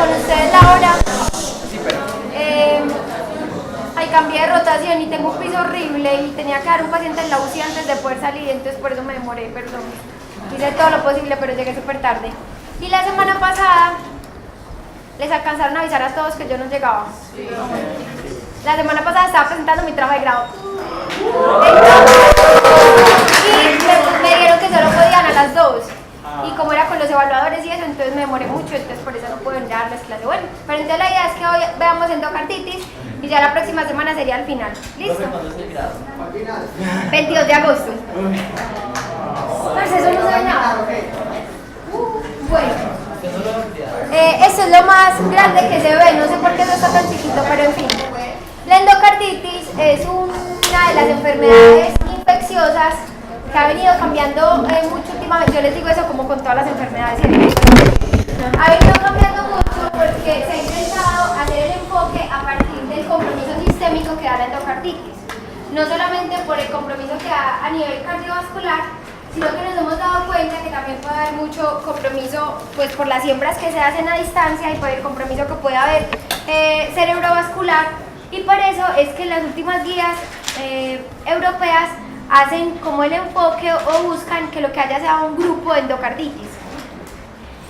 con ustedes Laura. Ahí cambié de rotación y tengo un piso horrible y tenía que dar un paciente en la UCI antes de poder salir, entonces por eso me demoré, perdón. Hice todo lo posible, pero llegué súper tarde. Y la semana pasada les alcanzaron a avisar a todos que yo no llegaba. Sí. La semana pasada estaba presentando mi trabajo de grado. Y me dijeron que solo podían a las 2. Y como era con los evaluadores y eso, entonces me demoré mucho, entonces por eso no puedo darles clase. Bueno, pero entonces la idea es que hoy veamos endocarditis y ya la próxima semana sería el final. ¿Listo? ¿Cuándo es el grado? 22 de agosto. Pues eso no sabe nada. Bueno. Eso es lo más grande que se ve, no sé por qué no está tan chiquito, pero en fin. La endocarditis es una de las enfermedades infecciosas que ha venido cambiando mucho últimamente. Yo les digo eso como con todas las enfermedades. Ha venido cambiando mucho porque se ha intentado hacer el enfoque a partir del compromiso sistémico que da la endocarditis. No solamente por el compromiso que da a nivel cardiovascular, sino que nos hemos dado cuenta que también puede haber mucho compromiso pues, por las siembras que se hacen a distancia y por el compromiso que puede haber cerebrovascular. Y por eso es que las últimas guías europeas hacen como el enfoque o buscan que lo que haya sea un grupo de endocarditis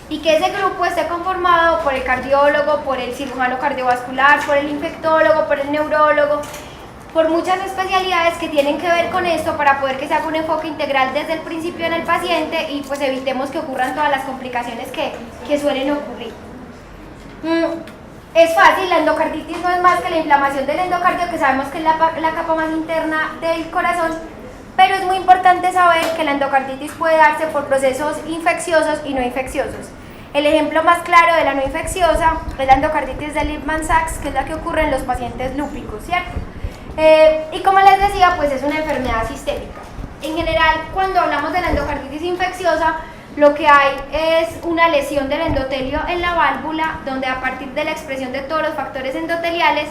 y que ese grupo esté conformado por el cardiólogo, por el cirujano cardiovascular, por el infectólogo, por el neurólogo, por muchas especialidades que tienen que ver con esto para poder que se haga un enfoque integral desde el principio en el paciente y pues evitemos que ocurran todas las complicaciones que suelen ocurrir. Es fácil, la endocarditis no es más que la inflamación del endocardio, que sabemos que es la capa más interna del corazón, pero es muy importante saber que la endocarditis puede darse por procesos infecciosos y no infecciosos. El ejemplo más claro de la no infecciosa es la endocarditis de Lippmann-Sachs, que es la que ocurre en los pacientes lúpicos, ¿cierto? Y como les decía, pues es una enfermedad sistémica. En general, cuando hablamos de la endocarditis infecciosa, lo que hay es una lesión del endotelio en la válvula, donde a partir de la expresión de todos los factores endoteliales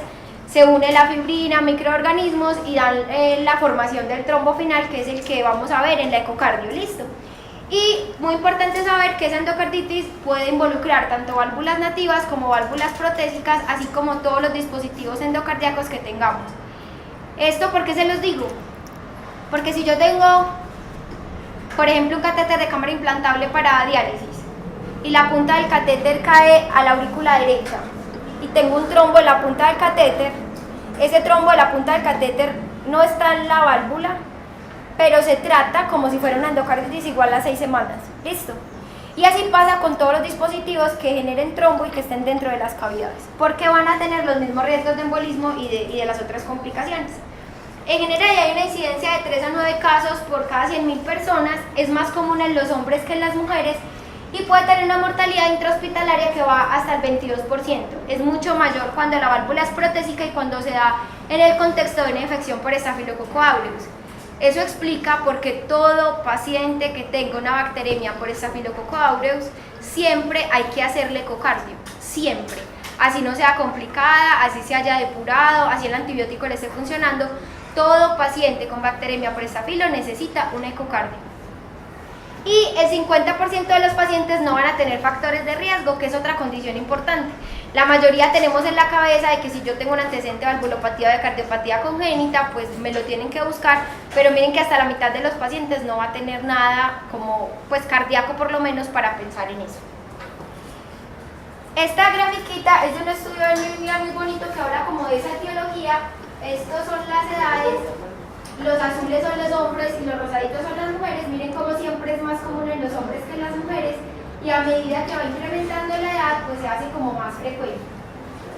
se une la fibrina, microorganismos y dan la formación del trombo final, que es el que vamos a ver en la ecocardio, ¿listo? Y muy importante saber que esa endocarditis puede involucrar tanto válvulas nativas como válvulas protésicas, así como todos los dispositivos endocardíacos que tengamos. ¿Esto por qué se los digo? Porque si yo tengo, por ejemplo, un catéter de cámara implantable para diálisis y la punta del catéter cae a la aurícula derecha y tengo un trombo en la punta del catéter, ese trombo de la punta del catéter no está en la válvula, pero se trata como si fuera una endocarditis igual a 6 semanas, ¿listo? Y así pasa con todos los dispositivos que generen trombo y que estén dentro de las cavidades, porque van a tener los mismos riesgos de embolismo y de las otras complicaciones. En general hay una incidencia de 3 a 9 casos por cada 100.000 personas, es más común en los hombres que en las mujeres y puede tener una mortalidad intrahospitalaria que va hasta el 22%. Es mucho mayor cuando la válvula es protésica y cuando se da en el contexto de una infección por Staphylococcus aureus. Eso explica por qué todo paciente que tenga una bacteremia por Staphylococcus aureus siempre hay que hacerle ecocardio, siempre. Así no sea complicada, así se haya depurado, así el antibiótico le esté funcionando. Todo paciente con bacteremia por estafilo necesita un ecocardio. Y el 50% de los pacientes no van a tener factores de riesgo, que es otra condición importante. La mayoría tenemos en la cabeza de que si yo tengo un antecedente de valvulopatía o de cardiopatía congénita, pues me lo tienen que buscar, pero miren que hasta la mitad de los pacientes no va a tener nada como pues cardíaco por lo menos para pensar en eso. Esta grafiquita es de un estudio de neurobiología muy bonito que habla como de esa etiología. Estos son las edades, los azules son los hombres y los rosaditos son las mujeres. Miren como siempre es más común en los hombres que en las mujeres y a medida que va incrementando la edad pues se hace como más frecuente.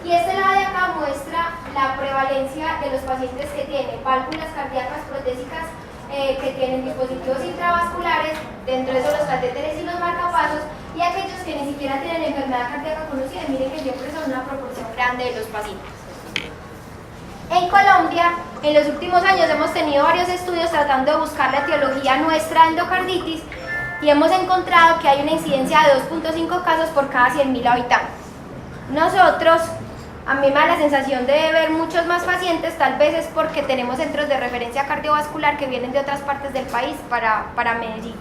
Y este lado de acá muestra la prevalencia de los pacientes que tienen válvulas cardíacas protésicas que tienen dispositivos intravasculares, dentro de eso los catéteres y los marcapasos, y aquellos que ni siquiera tienen enfermedad cardíaca conocida. Miren que siempre son una proporción grande de los pacientes. En Colombia, en los últimos años hemos tenido varios estudios tratando de buscar la etiología nuestra de endocarditis y hemos encontrado que hay una incidencia de 2.5 casos por cada 100.000 habitantes. Nosotros, a mí me da la sensación de ver muchos más pacientes, tal vez es porque tenemos centros de referencia cardiovascular que vienen de otras partes del país para Medellín.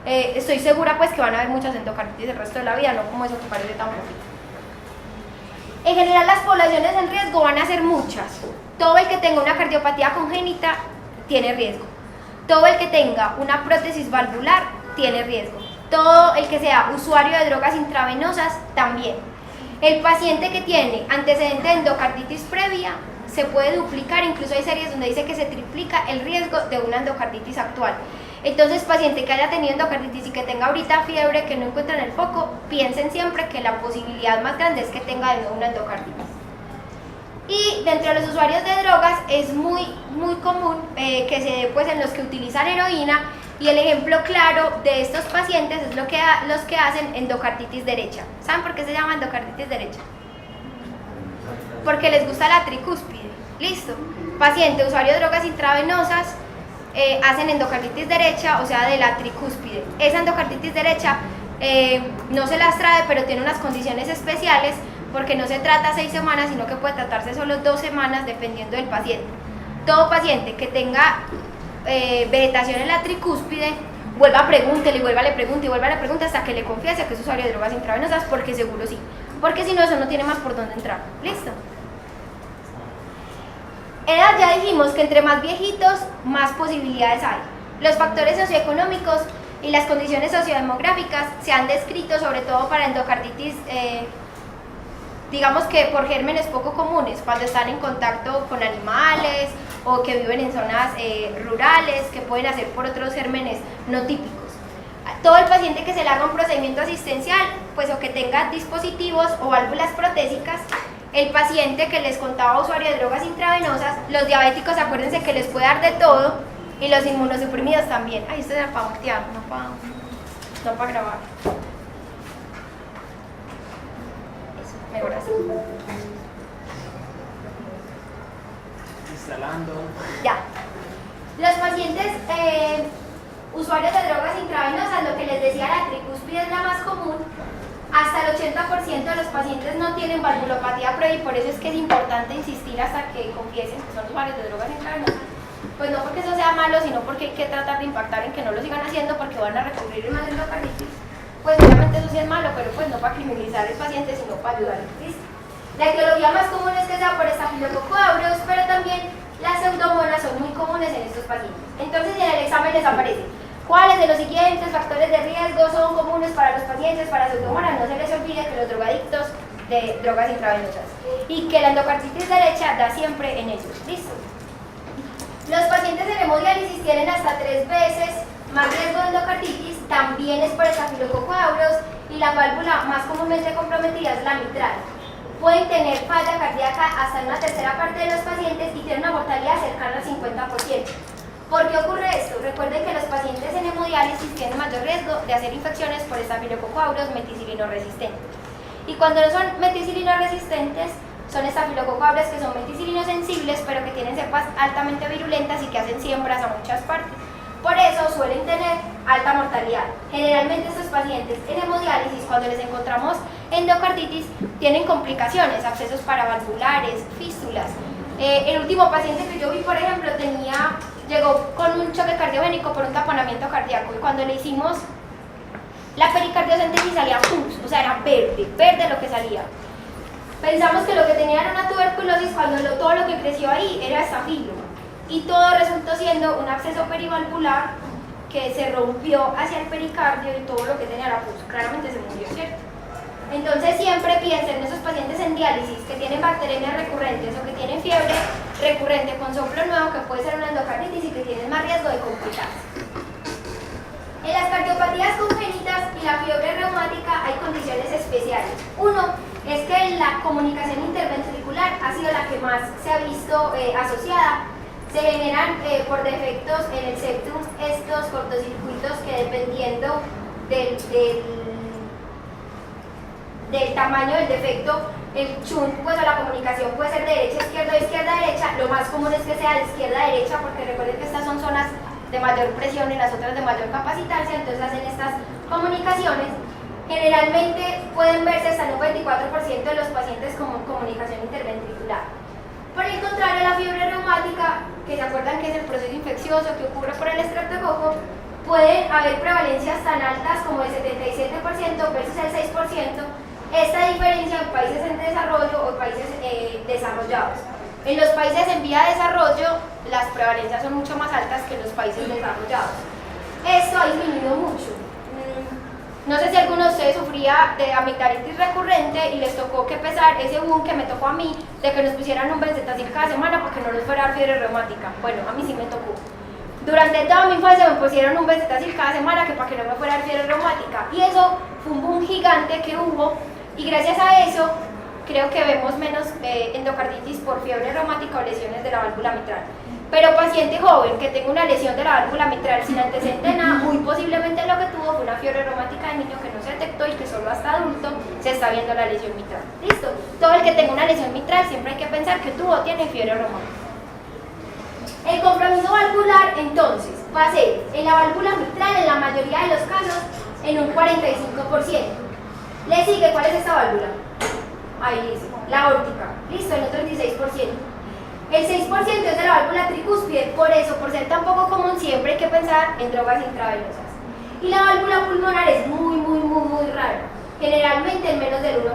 Estoy segura pues que van a haber muchas endocarditis el resto de la vida, no como eso que parece tan bonito. En general las poblaciones en riesgo van a ser muchas. Todo el que tenga una cardiopatía congénita tiene riesgo. Todo el que tenga una prótesis valvular tiene riesgo. Todo el que sea usuario de drogas intravenosas también. El paciente que tiene antecedente de endocarditis previa se puede duplicar, incluso hay series donde dice que se triplica el riesgo de una endocarditis actual. Entonces, paciente que haya tenido endocarditis y que tenga ahorita fiebre, que no encuentran el foco, piensen siempre que la posibilidad más grande es que tenga de nuevo una endocarditis. Y dentro de los usuarios de drogas es muy común que se dé pues en los que utilizan heroína, y el ejemplo claro de estos pacientes es los que hacen endocarditis derecha. ¿Saben por qué se llama endocarditis derecha? Porque les gusta la tricúspide. Listo. Paciente, usuario de drogas intravenosas, hacen endocarditis derecha, o sea, de la tricúspide. Esa endocarditis derecha no se las trae, pero tiene unas condiciones especiales porque no se trata 6 semanas, sino que puede tratarse solo 2 semanas dependiendo del paciente. Todo paciente que tenga vegetación en la tricúspide, pregúntele y le pregunte hasta que le confiese que es usuario de drogas intravenosas, porque seguro sí. Porque si no, eso no tiene más por dónde entrar. ¿Listo? Edad, ya dijimos que entre más viejitos, más posibilidades hay. Los factores socioeconómicos y las condiciones sociodemográficas se han descrito sobre todo para endocarditis, digamos que por gérmenes poco comunes, cuando están en contacto con animales o que viven en zonas rurales, que pueden hacer por otros gérmenes no típicos. Todo el paciente que se le haga un procedimiento asistencial, pues o que tenga dispositivos o válvulas protésicas, el paciente que les contaba usuario de drogas intravenosas, los diabéticos, acuérdense que les puede dar de todo, y los inmunosuprimidos también. Esto era para voltear, no para grabar. Eso, mejor así. Instalando. Ya. Los pacientes usuarios de drogas intravenosas, lo que les decía, la tricúspide es la más común. Hasta el 80% de los pacientes no tienen valvulopatía previa, y por eso es que es importante insistir hasta que confiesen que son usuarios de drogas intravenosas. Pues no porque eso sea malo, sino porque hay que tratar de impactar en que no lo sigan haciendo, porque van a recurrir en más endocarditis. Pues obviamente eso sí es malo, pero pues no para criminalizar al paciente, sino para ayudarle. ¿Listo? La etiología más común es que sea por estafilococo aureus, pero también las pseudomonas son muy comunes en estos pacientes. Entonces en el examen les aparece cuáles de los siguientes factores de riesgo son comunes para los pacientes para pseudomonas. No se les olvide que los drogadictos de drogas intravenosas y que la endocarditis derecha da siempre en ellos. ¿Listo? Los pacientes en hemodiálisis tienen hasta 3 veces más riesgo de endocarditis, también es por estafilococo aureus, y la válvula más comúnmente comprometida es la mitral. Pueden tener falla cardíaca hasta en una tercera parte de los pacientes y tienen una mortalidad cercana al 50%. ¿Por qué ocurre esto? Recuerden que los pacientes en hemodiálisis tienen mayor riesgo de hacer infecciones por estafilococo aureus meticilino resistentes. Y cuando no son meticilino resistentes, son estafilococo aureus que son meticilino sensibles, pero que tienen cepas altamente virulentas y que hacen siembras a muchas partes. Por eso suelen tener alta mortalidad. Generalmente estos pacientes en hemodiálisis, cuando les encontramos endocarditis, tienen complicaciones, abscesos paravalvulares, fístulas. El último paciente que yo vi, por ejemplo, llegó con un choque cardiogénico por un taponamiento cardíaco, y cuando le hicimos la pericardiocentesis salía pus, o sea, era verde lo que salía. Pensamos que lo que tenía era una tuberculosis, cuando todo lo que creció ahí era estafilo, y todo resultó siendo un absceso perivalvular que se rompió hacia el pericardio, y todo lo que tenía era pus. Claramente se murió, ¿cierto? Entonces siempre piensen en esos pacientes en diálisis que tienen bacteriemias recurrentes o que tienen fiebre recurrente con soplo nuevo, que puede ser una endocarditis, y que tienen más riesgo de complicarse. En las cardiopatías congénitas y la fiebre reumática hay condiciones especiales. Uno es que la comunicación interventricular ha sido la que más se ha visto asociada. Se generan por defectos en el septum estos cortocircuitos que, dependiendo del tamaño del defecto, el shunt, pues, o la comunicación puede ser de derecha a izquierda o izquierda a derecha. Lo más común es que sea de izquierda a derecha, porque recuerden que estas son zonas de mayor presión y las otras de mayor capacitancia, entonces hacen estas comunicaciones. Generalmente pueden verse hasta el 94% de los pacientes con comunicación interventricular. Por el contrario, la fiebre reumática, que se acuerdan que es el proceso infeccioso que ocurre por el estreptococo, puede haber prevalencias tan altas como el 77% versus el 6%. Esta diferencia en países en desarrollo o desarrollados. En los países en vía de desarrollo, las prevalencias son mucho más altas que en los países desarrollados. Esto ha disminuido mucho. No sé si alguno de ustedes sufría de amigdalitis recurrente y les tocó que pesar ese boom que me tocó a mí, de que nos pusieran un benzetacil cada semana porque no nos fuera a dar fiebre reumática. Bueno, a mí sí me tocó. Durante toda mi infancia me pusieron un benzetacil cada semana que para que no me fuera a dar fiebre reumática. Y eso fue un boom gigante que hubo, y gracias a eso creo que vemos menos endocarditis por fiebre reumática o lesiones de la válvula mitral. Pero paciente joven que tenga una lesión de la válvula mitral sin antecedente de nada, muy posiblemente lo que tuvo fue una fiebre reumática de niño que no se detectó y que solo hasta adulto se está viendo la lesión mitral. ¿Listo? Todo el que tenga una lesión mitral siempre hay que pensar que tuvo o tiene fiebre reumática. El compromiso valvular, entonces, va a ser en la válvula mitral, en la mayoría de los casos, en un 45%. ¿Le sigue cuál es esta válvula? Ahí dice, la aórtica. Listo, el otro 16%. El 6% es de la válvula tricúspide, por eso, por ser tan poco común, siempre hay que pensar en drogas intravenosas. Y la válvula pulmonar es muy rara, generalmente en menos del 1%.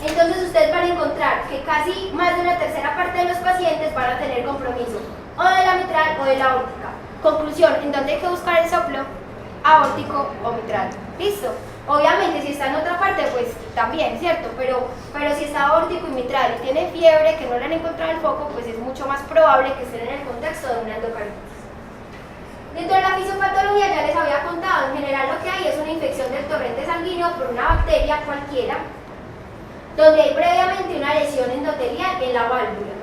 Entonces ustedes van a encontrar que casi más de una tercera parte de los pacientes van a tener compromiso o de la mitral o de la aórtica. Conclusión, ¿en dónde hay que buscar el soplo? Aórtico o mitral. ¿Listo? Obviamente si está en otra parte pues también, ¿cierto? Pero si está aórtico y mitral y tiene fiebre que no le han encontrado el foco, pues es mucho más probable que estén en el contexto de una endocarditis. Dentro de la fisiopatología ya les había contado, en general lo que hay es una infección del torrente sanguíneo por una bacteria cualquiera, donde hay previamente una lesión endotelial en la válvula.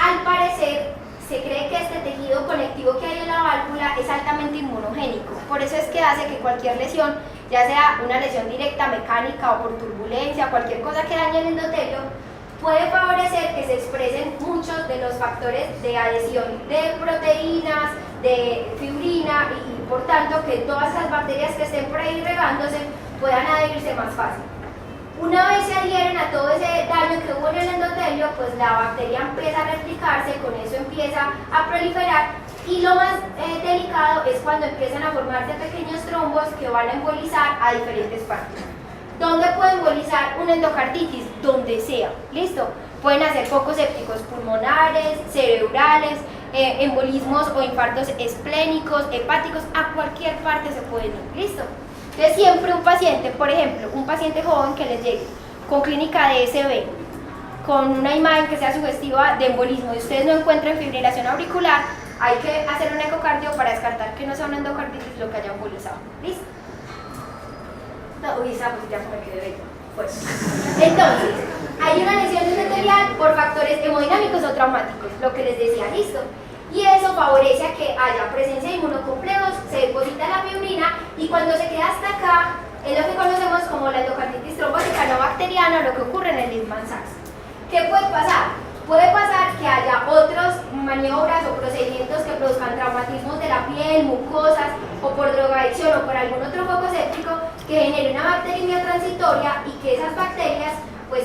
Al parecer, se cree que este tejido conectivo que hay en la válvula es altamente inmunogénico, por eso es que hace que cualquier lesión, ya sea una lesión directa mecánica o por turbulencia, cualquier cosa que dañe el endotelio, puede favorecer que se expresen muchos de los factores de adhesión de proteínas, de fibrina y por tanto que todas las bacterias que estén por ahí regándose puedan adherirse más fácil. Una vez se adhieren a todo ese daño que hubo en el endotelio, pues la bacteria empieza a replicarse, con eso empieza a proliferar y lo más delicado es cuando empiezan a formarse pequeños trombos que van a embolizar a diferentes partes. ¿Dónde puede embolizar una endocarditis? Donde sea, ¿listo? Pueden hacer focos sépticos pulmonares, cerebrales, embolismos o infartos esplénicos, hepáticos, a cualquier parte se pueden ir, ¿listo? Entonces siempre un paciente, por ejemplo, un paciente joven que les llegue con clínica de SB, con una imagen que sea sugestiva de embolismo y ustedes no encuentran fibrilación auricular, hay que hacer un ecocardio para descartar que no sea una endocarditis lo que haya embolizado. ¿Listo? Uy, esa pues ya me quedé bella. Pues. Entonces, hay una lesión endotelial por factores hemodinámicos o traumáticos, lo que les decía, ¿listo? Y eso favorece a que haya presencia de inmunocomplejos, se deposita la fibrina y cuando se queda hasta acá, es lo que conocemos como la endocarditis trombótica no bacteriana, lo que ocurre en el Lipman-Sachs. ¿Qué puede pasar? Puede pasar que haya otras maniobras o procedimientos que produzcan traumatismos de la piel, mucosas o por drogadicción o por algún otro foco séptico que genere una bacteriemia transitoria y que esas bacterias pues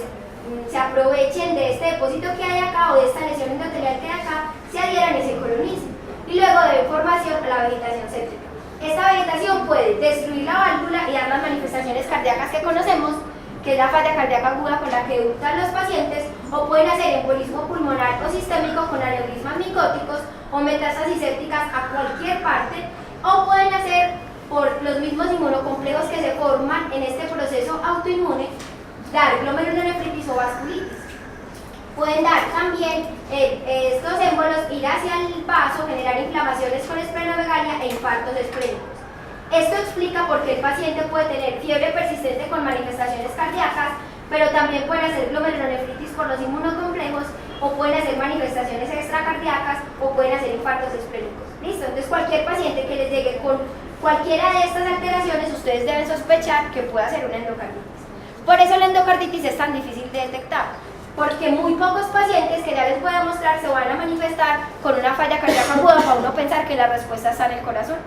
se aprovechen de este depósito que hay acá o de esta lesión endotelial que hay acá, se adhieran y se colonicen y luego de formación a la vegetación séptica. Esta vegetación puede destruir la válvula y dar las manifestaciones cardíacas que conocemos, que es la falla cardíaca aguda con la que debutan los pacientes, o pueden hacer embolismo pulmonar o sistémico con aneurismas micóticos o metástasis sépticas a cualquier parte, o pueden hacer por los mismos inmunocomplejos que se forman en este proceso autoinmune, dar glomerulonefritis o vasculitis. Pueden dar también estos émbolos ir hacia el vaso, generar inflamaciones con esplenomegalia e infartos esplénicos. Esto explica por qué el paciente puede tener fiebre persistente con manifestaciones cardíacas, pero también pueden hacer glomerulonefritis por los inmunocomplejos, o pueden hacer manifestaciones extracardíacas, o pueden hacer infartos esplénicos. ¿Listo? Entonces cualquier paciente que les llegue con cualquiera de estas alteraciones, ustedes deben sospechar que puede ser una endocarditis. Por eso la endocarditis es tan difícil de detectar, porque muy pocos pacientes que ya les voy a mostrar se van a manifestar con una falla cardíaca aguda para uno pensar que la respuesta está en el corazón.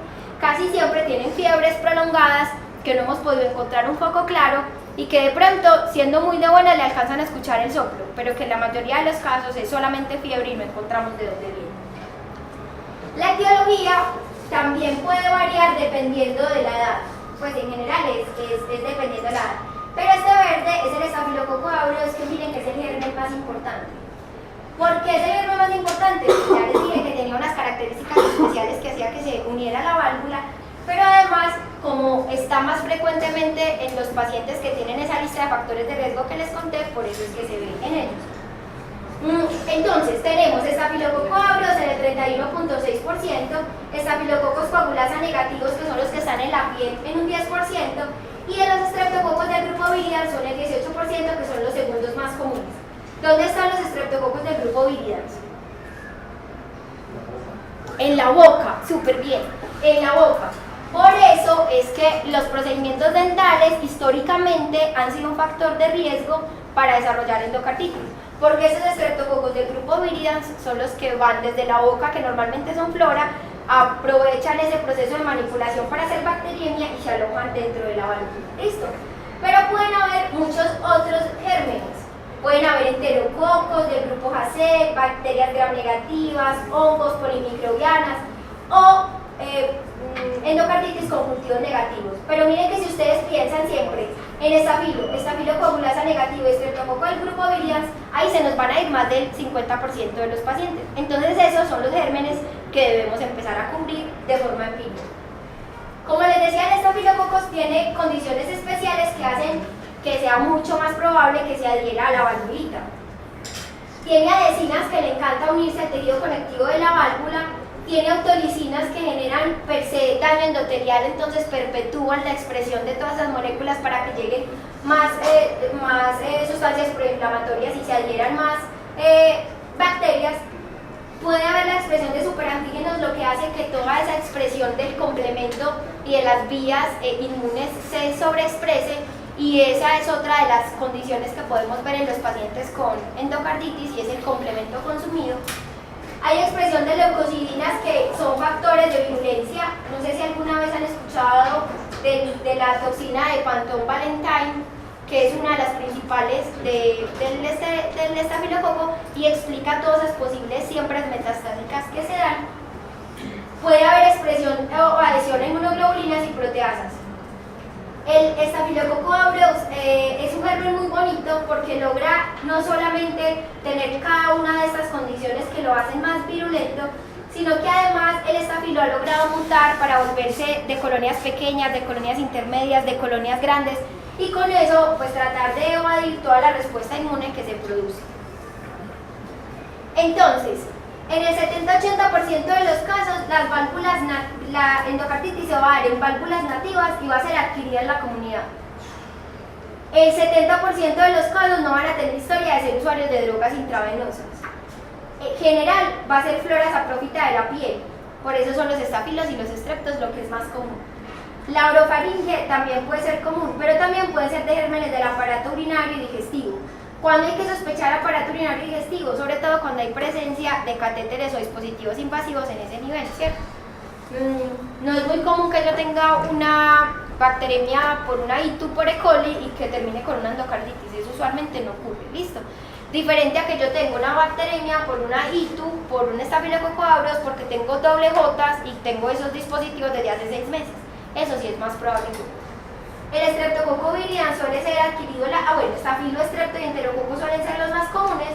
Casi siempre tienen fiebres prolongadas, que no hemos podido encontrar un foco claro y que de pronto, siendo muy de buena, le alcanzan a escuchar el soplo, pero que en la mayoría de los casos es solamente fiebre y no encontramos de dónde viene. La etiología también puede variar dependiendo de la edad, pues en general es dependiendo de la edad. Pero este verde es el estafilococo aureus, que miren que es el germen más importante. es importante, ya les dije que tenía unas características especiales que hacía que se uniera la válvula, pero además, como está más frecuentemente en los pacientes que tienen esa lista de factores de riesgo que les conté, por eso es que se ve en ellos. Entonces, tenemos Staphylococcus aureus en el 31.6%, Staphylococcus coagulasa negativos, que son los que están en la piel, en un 10%, y de los streptococos del grupo Viridians son el 18%, que son los segundos más comunes. ¿Dónde están los streptococos del grupo Viridians? En la boca, súper bien, en la boca. Por eso es que los procedimientos dentales históricamente han sido un factor de riesgo para desarrollar endocarditis, porque esos streptococos del grupo Viridians son los que van desde la boca, que normalmente son flora, aprovechan ese proceso de manipulación para hacer bacteriemia y se alojan dentro de la válvula. ¿Listo? Pero pueden haber muchos otros gérmenes. Pueden haber enterococos del grupo JAC, bacterias gram negativas, hongos, polimicrobianas o endocarditis con cultivos negativos. Pero miren que si ustedes piensan siempre en estafilo coagulasa negativo y streptococo del grupo Viridians, ahí se nos van a ir más del 50% de los pacientes. Entonces esos son los gérmenes que debemos empezar a cubrir de forma empírica. Como les decía, el estafilococos tiene condiciones especiales que hacen que sea mucho más probable que se adhiera a la valvulita. Tiene adhesinas que le encanta unirse al tejido conectivo de la válvula, tiene autolisinas que generan per se daño endotelial, entonces perpetúan la expresión de todas esas moléculas para que lleguen más sustancias proinflamatorias y se adhieran más bacterias. Puede haber la expresión de superantígenos, lo que hace que toda esa expresión del complemento y de las vías inmunes se sobreexprese, y esa es otra de las condiciones que podemos ver en los pacientes con endocarditis, y es el complemento consumido. Hay expresión de leucocidinas, que son factores de virulencia. No sé si alguna vez han escuchado de la toxina de Pantone Valentine, que es una de las principales del estafilococo, y explica todas las posibles siembras metastásicas que se dan. Puede haber expresión o adhesión a inmunoglobulinas y proteasas. El estafilococo aureus es un germen muy bonito porque logra no solamente tener cada una de estas condiciones que lo hacen más virulento, sino que además el estafilo ha logrado mutar para volverse de colonias pequeñas, de colonias intermedias, de colonias grandes, y con eso pues tratar de evadir toda la respuesta inmune que se produce. Entonces, en el 70-80% de los casos, la endocarditis se va a dar en válvulas nativas y va a ser adquirida en la comunidad. El 70% de los casos no van a tener historia de ser usuarios de drogas intravenosas. En general, va a ser flora saprófita de la piel, por eso son los estafilos y los estreptos lo que es más común. La orofaringe también puede ser común, pero también pueden ser de gérmenes del aparato urinario y digestivo. ¿Cuándo hay que sospechar aparato urinario y digestivo? Sobre todo cuando hay presencia de catéteres o dispositivos invasivos en ese nivel, ¿cierto? No es muy común que yo tenga una bacteremia por una ITU por E. coli y que termine con una endocarditis. Eso usualmente no ocurre, ¿listo? Diferente a que yo tengo una bacteremia por una ITU, por un estafilococo aureus, porque tengo doble J y tengo esos dispositivos desde hace 6 meses. Eso sí es más probable que ocurra. El streptococo viridians suele ser adquirido, estafilo, estrepto y enterococo suelen ser los más comunes.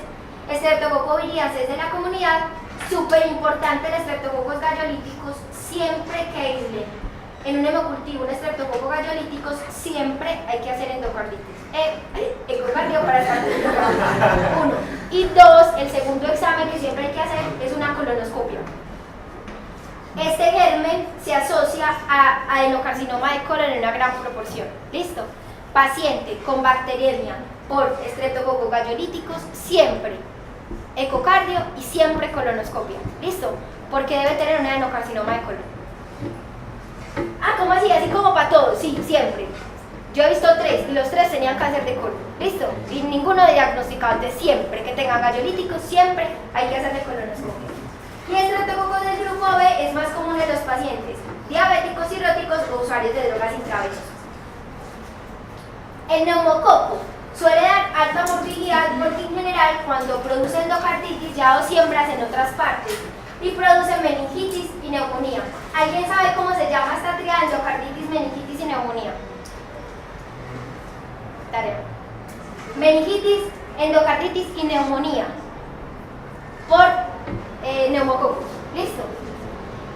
Streptococo viridians es de la comunidad. Súper importante, el streptococos gallolíticos, siempre que aíslen en un hemocultivo un streptococo gallolíticos, siempre hay que hacer endocarditis. Ecocardio para estar en endocarditis. 1. Y 2, el segundo examen que siempre hay que hacer es una colonoscopia. Este germen se asocia a adenocarcinoma de colon en una gran proporción. ¿Listo? Paciente con bacteriemia por streptococo gallolíticos, siempre ecocardio y siempre colonoscopia. ¿Listo? Porque debe tener un adenocarcinoma de colon. ¿Cómo así? Así como para todos. Sí, siempre. Yo he visto 3 y los 3 tenían cáncer de colon. ¿Listo? Y ninguno diagnosticado. Entonces, siempre que tengan gallolíticos, siempre hay que hacerle colonoscopia. Y el streptococo del grupo B es más común en los pacientes diabéticos, cirróticos o usuarios de drogas intravenosas. El neumococo suele dar alta morbilidad porque en general cuando produce endocarditis ya o siembras en otras partes y produce meningitis y neumonía. ¿Alguien sabe cómo se llama esta tríada? Endocarditis, meningitis y neumonía. Tarea. Meningitis, endocarditis y neumonía. Por neumococos. ¿Listo?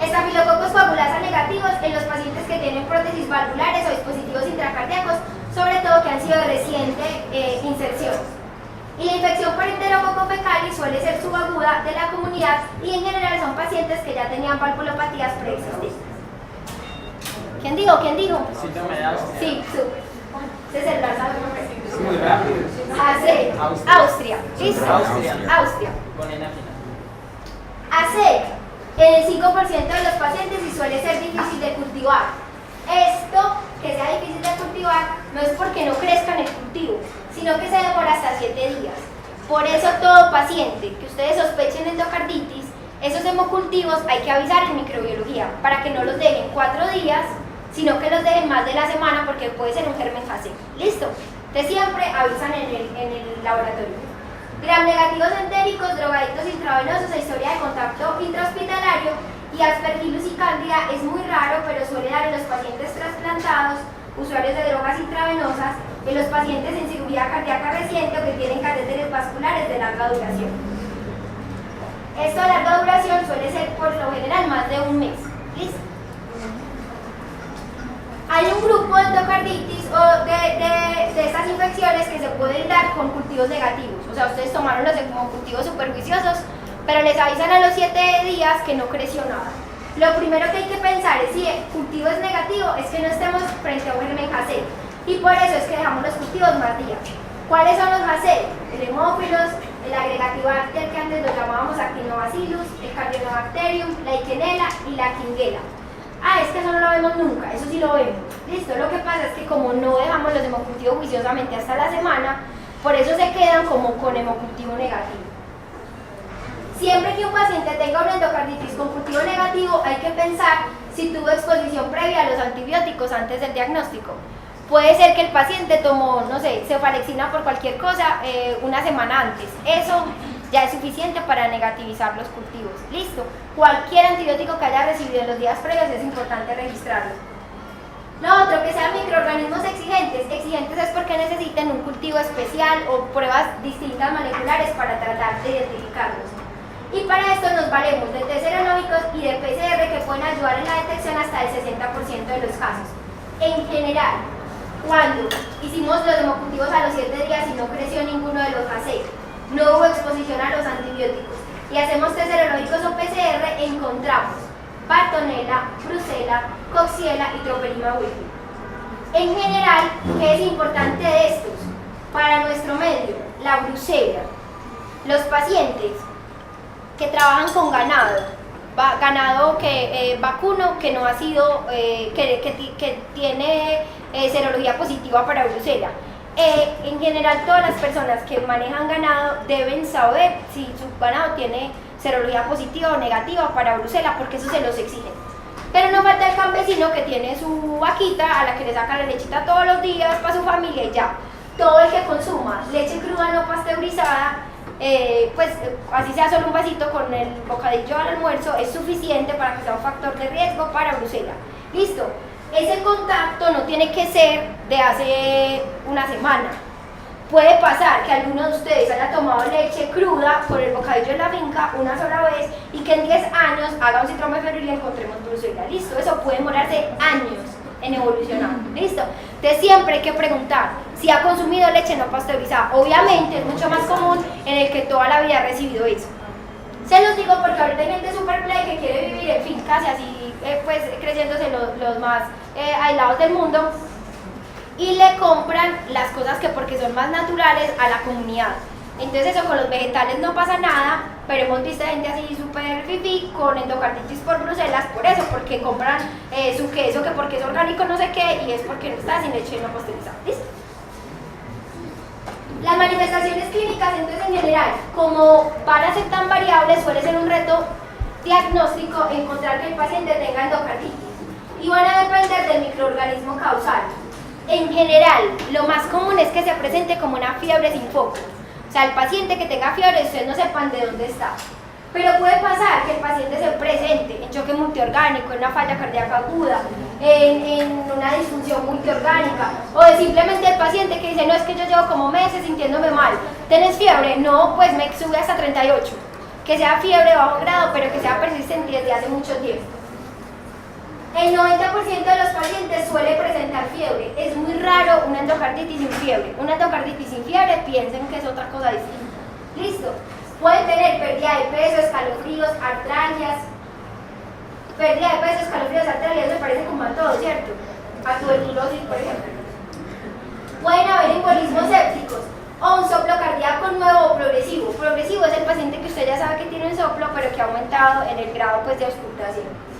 Estafilococos coagulasa negativos en los pacientes que tienen prótesis valvulares o dispositivos intracardíacos, sobre todo que han sido de reciente inserción. Y la infección por enterococo fecalis suele ser subaguda de la comunidad y en general son pacientes que ya tenían valvulopatías preexistentes. ¿Quién dijo? ¿Quién dijo? Sí, súper. Ese celular sabe cómo es. Muy rápido. Austria. ¿Listo? Austria. AC, en el 5% de los pacientes y suele ser difícil de cultivar. Esto, que sea difícil de cultivar, no es porque no crezca en el cultivo, sino que se demora hasta 7 días. Por eso todo paciente que ustedes sospechen endocarditis, esos hemocultivos hay que avisar en microbiología para que no los dejen 4 días, sino que los dejen más de la semana porque puede ser un germen fase. ¿Listo? Entonces siempre avisan en el laboratorio. Gram negativos entéricos, drogadictos intravenosos e historia de contacto intrahospitalario y Aspergillus y Candida es muy raro, pero suele dar en los pacientes trasplantados, usuarios de drogas intravenosas, en los pacientes en cirugía cardíaca reciente o que tienen catéteres vasculares de larga duración. Esto de larga duración suele ser por lo general más de un mes. ¿Listo? Hay un grupo de endocarditis o de estas infecciones que se pueden dar con cultivos negativos. O sea, ustedes tomaron los cultivos superjuiciosos, pero les avisan a los 7 días que no creció nada. Lo primero que hay que pensar es si el cultivo es negativo, es que no estemos frente a un germen Hassel. Y por eso es que dejamos los cultivos más días. ¿Cuáles son los Hassel? El Haemophilus, el Agregatibacter, que antes lo llamábamos Actinobacillus, el Cardionobacterium, la Iquenella y la Quinguela. Es que eso no lo vemos nunca, eso sí lo vemos. Listo, lo que pasa es que como no dejamos los hemocultivos juiciosamente hasta la semana, por eso se quedan como con hemocultivo negativo. Siempre que un paciente tenga una endocarditis con cultivo negativo, hay que pensar si tuvo exposición previa a los antibióticos antes del diagnóstico. Puede ser que el paciente tomó, no sé, cefalexina por cualquier cosa una semana antes. Eso ya es suficiente para negativizar los cultivos. Listo. Cualquier antibiótico que haya recibido en los días previos es importante registrarlo. Lo otro, que sean microorganismos exigentes. Exigentes es porque necesiten un cultivo especial o pruebas distintas moleculares para tratar de identificarlos. Y para esto nos valemos de test serológicos y de PCR que pueden ayudar en la detección hasta el 60% de los casos. En general, cuando hicimos los hemocultivos a los 7 días y no creció ninguno de los AC, no hubo exposición a los antibióticos y hacemos test serológicos o PCR, encontramos Bartonella, Brucella, Coxiella y Tropelia wifi. En general, ¿qué es importante de estos? Para nuestro medio, la Brucella. Los pacientes que trabajan con ganado vacuno que no ha sido, que tiene serología positiva para Brucella. En general, todas las personas que manejan ganado deben saber si su ganado tiene serología positiva o negativa para Brucella, porque eso se los exigen. Pero no falta el campesino que tiene su vaquita a la que le saca la lechita todos los días para su familia y ya. Todo el que consuma leche cruda no pasteurizada, pues así sea solo un vasito con el bocadillo al almuerzo, es suficiente para que sea un factor de riesgo para Brucella. Listo. Ese contacto no tiene que ser de hace una semana. Puede pasar que alguno de ustedes haya tomado leche cruda por el bocadillo en la finca una sola vez y que en 10 años haga un citromefero y le encontremos Brucella. Listo, eso puede demorarse años en evolucionar. Listo. Entonces siempre hay que preguntar si ha consumido leche no pasteurizada. Obviamente es mucho más común en el que toda la vida ha recibido eso. Se los digo porque ahorita hay gente super play que quiere vivir en fincas y así pues creciéndose los más aislados del mundo y le compran las cosas que porque son más naturales a la comunidad. Entonces eso con los vegetales no pasa nada, pero hemos visto gente así súper fifí con endocarditis por Bruselas por eso, porque compran su queso que porque es orgánico no sé qué y es porque no está sin leche no pasteurizada. ¿Listo? Las manifestaciones clínicas, entonces en general, como van a ser tan variables, suele ser un reto diagnóstico encontrar que el paciente tenga endocarditis y van a depender del microorganismo causal. En general, lo más común es que se presente como una fiebre sin foco. O sea, el paciente que tenga fiebre, ustedes no sepan de dónde está. Pero puede pasar que el paciente se presente en choque multiorgánico, en una falla cardíaca aguda, en una disfunción multiorgánica, o de simplemente el paciente que dice, no, es que yo llevo como meses sintiéndome mal. ¿Tienes fiebre? No, pues me sube hasta 38. que sea fiebre bajo grado, pero que sea persistente desde hace mucho tiempo. El 90% de los pacientes suele presentar fiebre. Es muy raro una endocarditis sin fiebre. Una endocarditis sin fiebre, piensen que es otra cosa distinta. ¿Listo? Pueden tener pérdida de peso, escalofríos, artralgias. Pérdida de peso, escalofríos, artralgias, me parece como a todo, ¿cierto? A tuberculosis, por ejemplo. Pueden haber embolismos sépticos o un soplo cardíaco nuevo o progresivo. Progresivo es el paciente que usted ya sabe que tiene un soplo, pero que ha aumentado en el grado pues, de auscultación.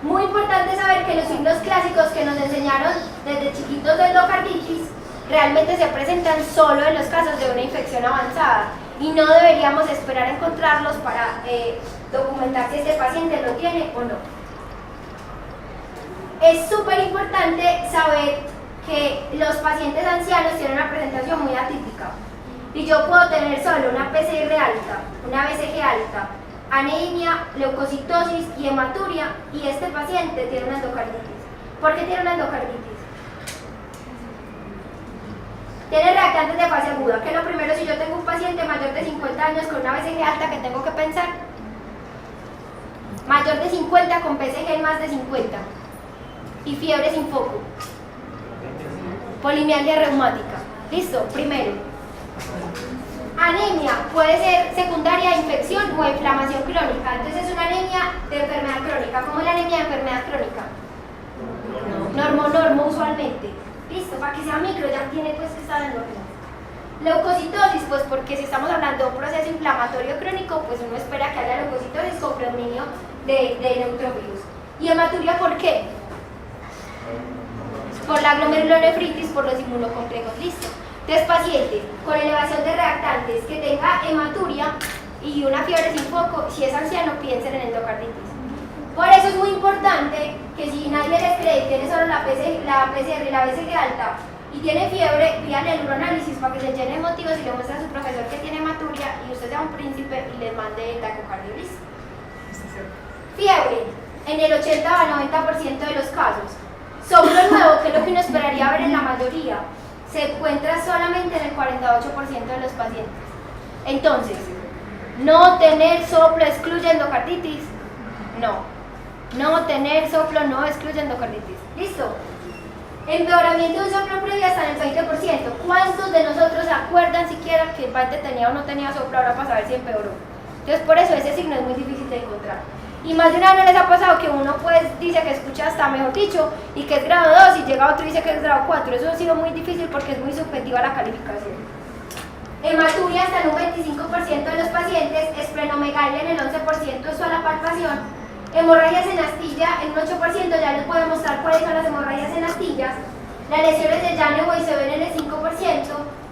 Muy importante saber que los signos clásicos que nos enseñaron desde chiquitos de endocarditis realmente se presentan solo en los casos de una infección avanzada y no deberíamos esperar a encontrarlos para documentar si este paciente lo tiene o no. Es súper importante saber que los pacientes ancianos tienen una presentación muy atípica y yo puedo tener solo una PCR alta, una BCG alta, anemia, leucocitosis y hematuria, y este paciente tiene una endocarditis. ¿Por qué tiene una endocarditis? Tiene reactantes de fase aguda, que es lo primero si yo tengo un paciente mayor de 50 años con una BCG alta que tengo que pensar. Mayor de 50 con BCG más de 50 y fiebre sin foco. Polimialgia reumática. Listo, primero. Anemia puede ser secundaria a infección o inflamación crónica. Entonces es una anemia de enfermedad crónica. ¿Cómo es la anemia de enfermedad crónica? Normo usualmente. Listo, para que sea micro ya tiene pues que estar endógeno. Leucocitosis, pues porque si estamos hablando de un proceso inflamatorio crónico, pues uno espera que haya leucocitosis con predominio de neutrófilos. ¿Y hematuria por qué? Por la glomerulonefritis, por los inmunocomplejos. Listo. Entonces, paciente con elevación de reactantes que tenga hematuria y una fiebre sin foco, si es anciano, piensen en endocarditis. Por eso es muy importante que si nadie les cree y tiene solo la PCR y la BCG alta y tiene fiebre, pídanle el uroanálisis para que se llene de motivos y le muestre a su profesor que tiene hematuria y usted sea un príncipe y les mande el tacocardio. Fiebre, en el 80 o 90% de los casos. Soplo nuevo, que es lo que uno esperaría ver en la mayoría, se encuentra solamente en el 48% de los pacientes. Entonces, no tener soplo excluye endocarditis. No tener soplo no excluye endocarditis. ¿Listo? Empeoramiento de un soplo previo hasta en el 20%. ¿Cuántos de nosotros se acuerdan siquiera que el paciente tenía o no tenía soplo ahora para saber si empeoró? Entonces, por eso ese signo es muy difícil de encontrar. Y más de una vez les ha pasado que uno pues dice que escucha hasta mejor dicho y que es grado 2 y llega otro y dice que es grado 4. Eso ha sido muy difícil porque es muy subjetiva la calificación. Hematuria hasta en un 25% de los pacientes, esplenomegalia en el 11%, eso a la palpación. Hemorragias en astilla en un 8%, ya les puedo mostrar cuáles son las hemorragias en astillas. Las lesiones de Janewoy se ven en el 5%,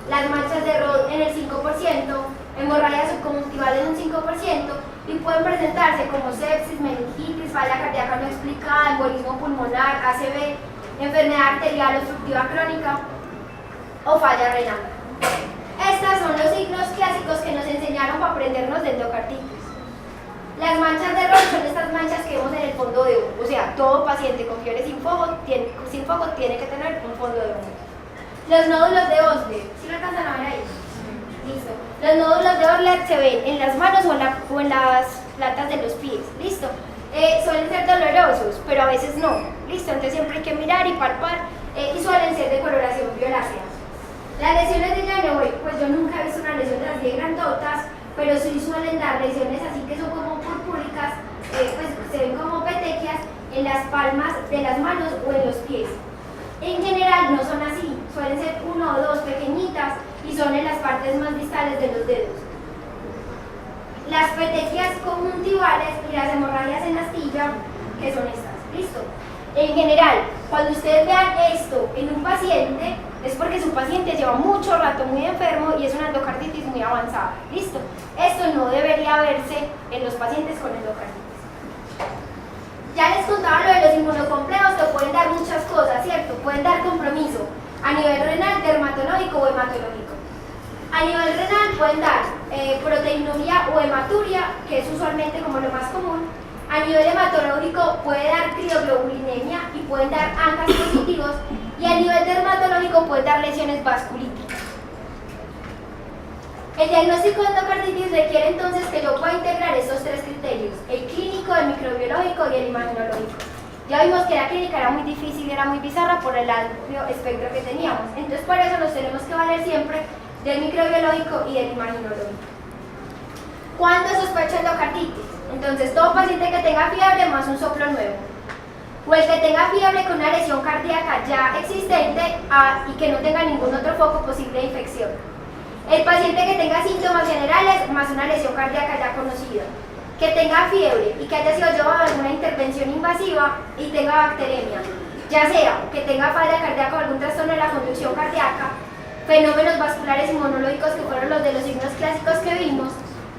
las manchas de Rod en el 5%, hemorragias subconjuntivales en un 5%, y pueden presentarse como sepsis, meningitis, falla cardíaca no explicada, embolismo pulmonar, ACV, enfermedad arterial obstructiva crónica o falla renal. Estos son los signos clásicos que nos enseñaron para aprendernos de endocarditis. Las manchas de Rod son estas manchas que vemos en el fondo de ojo, o sea, todo paciente con fiebre sin foco tiene que tener un fondo de ojo. Los nódulos de Osler, ¿sí lo alcanzan a ver ahí? Listo. Los nódulos de Osler se ven en las manos o en las plantas de los pies. Listo. Suelen ser dolorosos, pero a veces no. Listo. Entonces siempre hay que mirar y palpar y suelen ser de coloración violácea. Las lesiones de Janewoy, pues yo nunca he visto una lesión de las 10 grandotas, pero sí suelen dar lesiones así que son como purpúricas, pues se ven como petequias en las palmas de las manos o en los pies. En general no son así, suelen ser 1 o 2 pequeñitas y son en las partes más distales de los dedos. Las petequias conjuntivales y las hemorragias en astilla, que son estas. ¿Listo? En general, cuando ustedes vean esto en un paciente, es porque su paciente lleva mucho rato muy enfermo y es una endocarditis muy avanzada. ¿Listo? Esto no debería verse en los pacientes con endocarditis. Ya les contaba lo de los inmunocomplejos que pueden dar muchas cosas, ¿cierto? Pueden dar compromiso a nivel renal, dermatológico o hematológico. A nivel renal pueden dar proteinuria o hematuria, que es usualmente como lo más común. A nivel hematológico puede dar crioglobulinemia y pueden dar ANCAS positivos. Y a nivel dermatológico puede dar lesiones vasculíticas. El diagnóstico de endocarditis requiere entonces que yo pueda integrar estos tres criterios: el clínico, el microbiológico y el imaginológico. Ya vimos que la clínica era muy difícil y era muy bizarra por el amplio espectro que teníamos. Entonces por eso nos tenemos que valer siempre del microbiológico y del imaginológico. ¿Cuándo sospecho endocarditis? Entonces todo paciente que tenga fiebre más un soplo nuevo, o el que tenga fiebre con una lesión cardíaca ya existente y que no tenga ningún otro foco posible de infección. El paciente que tenga síntomas generales más una lesión cardíaca ya conocida. Que tenga fiebre y que haya sido llevado a alguna intervención invasiva y tenga bacteremia, ya sea que tenga falla cardíaca o algún trastorno de la conducción cardíaca, fenómenos vasculares inmunológicos que fueron los de los signos clásicos que vimos,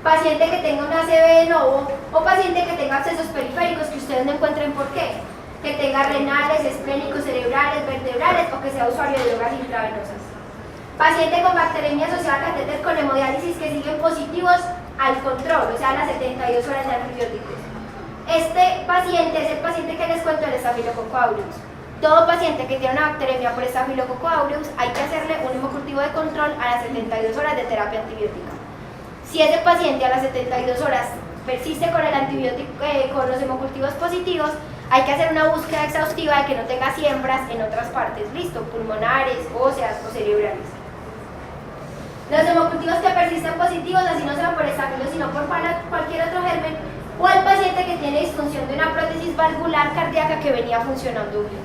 paciente que tenga una ACV de novo o paciente que tenga abscesos periféricos que ustedes no encuentren por qué, que tenga renales, esplénicos, cerebrales, vertebrales o que sea usuario de drogas intravenosas. Paciente con bacteremia asociada a catéter con hemodiálisis que siguen positivos al control, o sea, a las 72 horas de antibióticos. Este paciente es el paciente que les cuento, el Staphylococcus aureus. Todo paciente que tiene una bacteremia por Staphylococcus aureus hay que hacerle un hemocultivo de control a las 72 horas de terapia antibiótica. Si ese paciente a las 72 horas persiste con el antibiótico, con los hemocultivos positivos, hay que hacer una búsqueda exhaustiva de que no tenga siembras en otras partes, listo, pulmonares, óseas o cerebrales. Los hemocultivos que persisten positivos, así no sean por Staphylococcus, sino por cualquier otro germen, o el paciente que tiene disfunción de una prótesis valvular cardíaca que venía funcionando bien.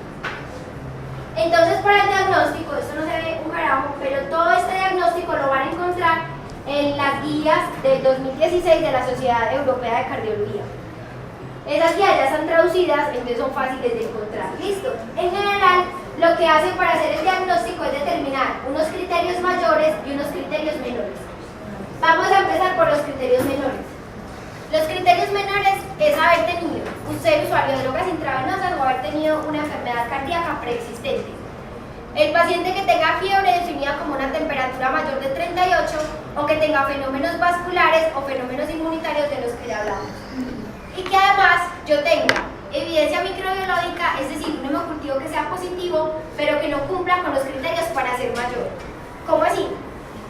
Entonces, para el diagnóstico, esto no se ve un carajo, pero todo este diagnóstico lo van a encontrar en las guías del 2016 de la Sociedad Europea de Cardiología. Esas guías ya están traducidas, entonces son fáciles de encontrar. Listo. En general, lo que hacen para hacer el diagnóstico es determinar unos criterios mayores y unos criterios menores. Vamos a empezar por los criterios menores. Los criterios menores es haber tenido, ser usuario de drogas intravenosas o haber tenido una enfermedad cardíaca preexistente. El paciente que tenga fiebre definida como una temperatura mayor de 38 o que tenga fenómenos vasculares o fenómenos inmunitarios de los que ya hablamos. Y que además yo tenga evidencia microbiológica, es decir, un hemocultivo que sea positivo, pero que no cumpla con los criterios para ser mayor. ¿Cómo así?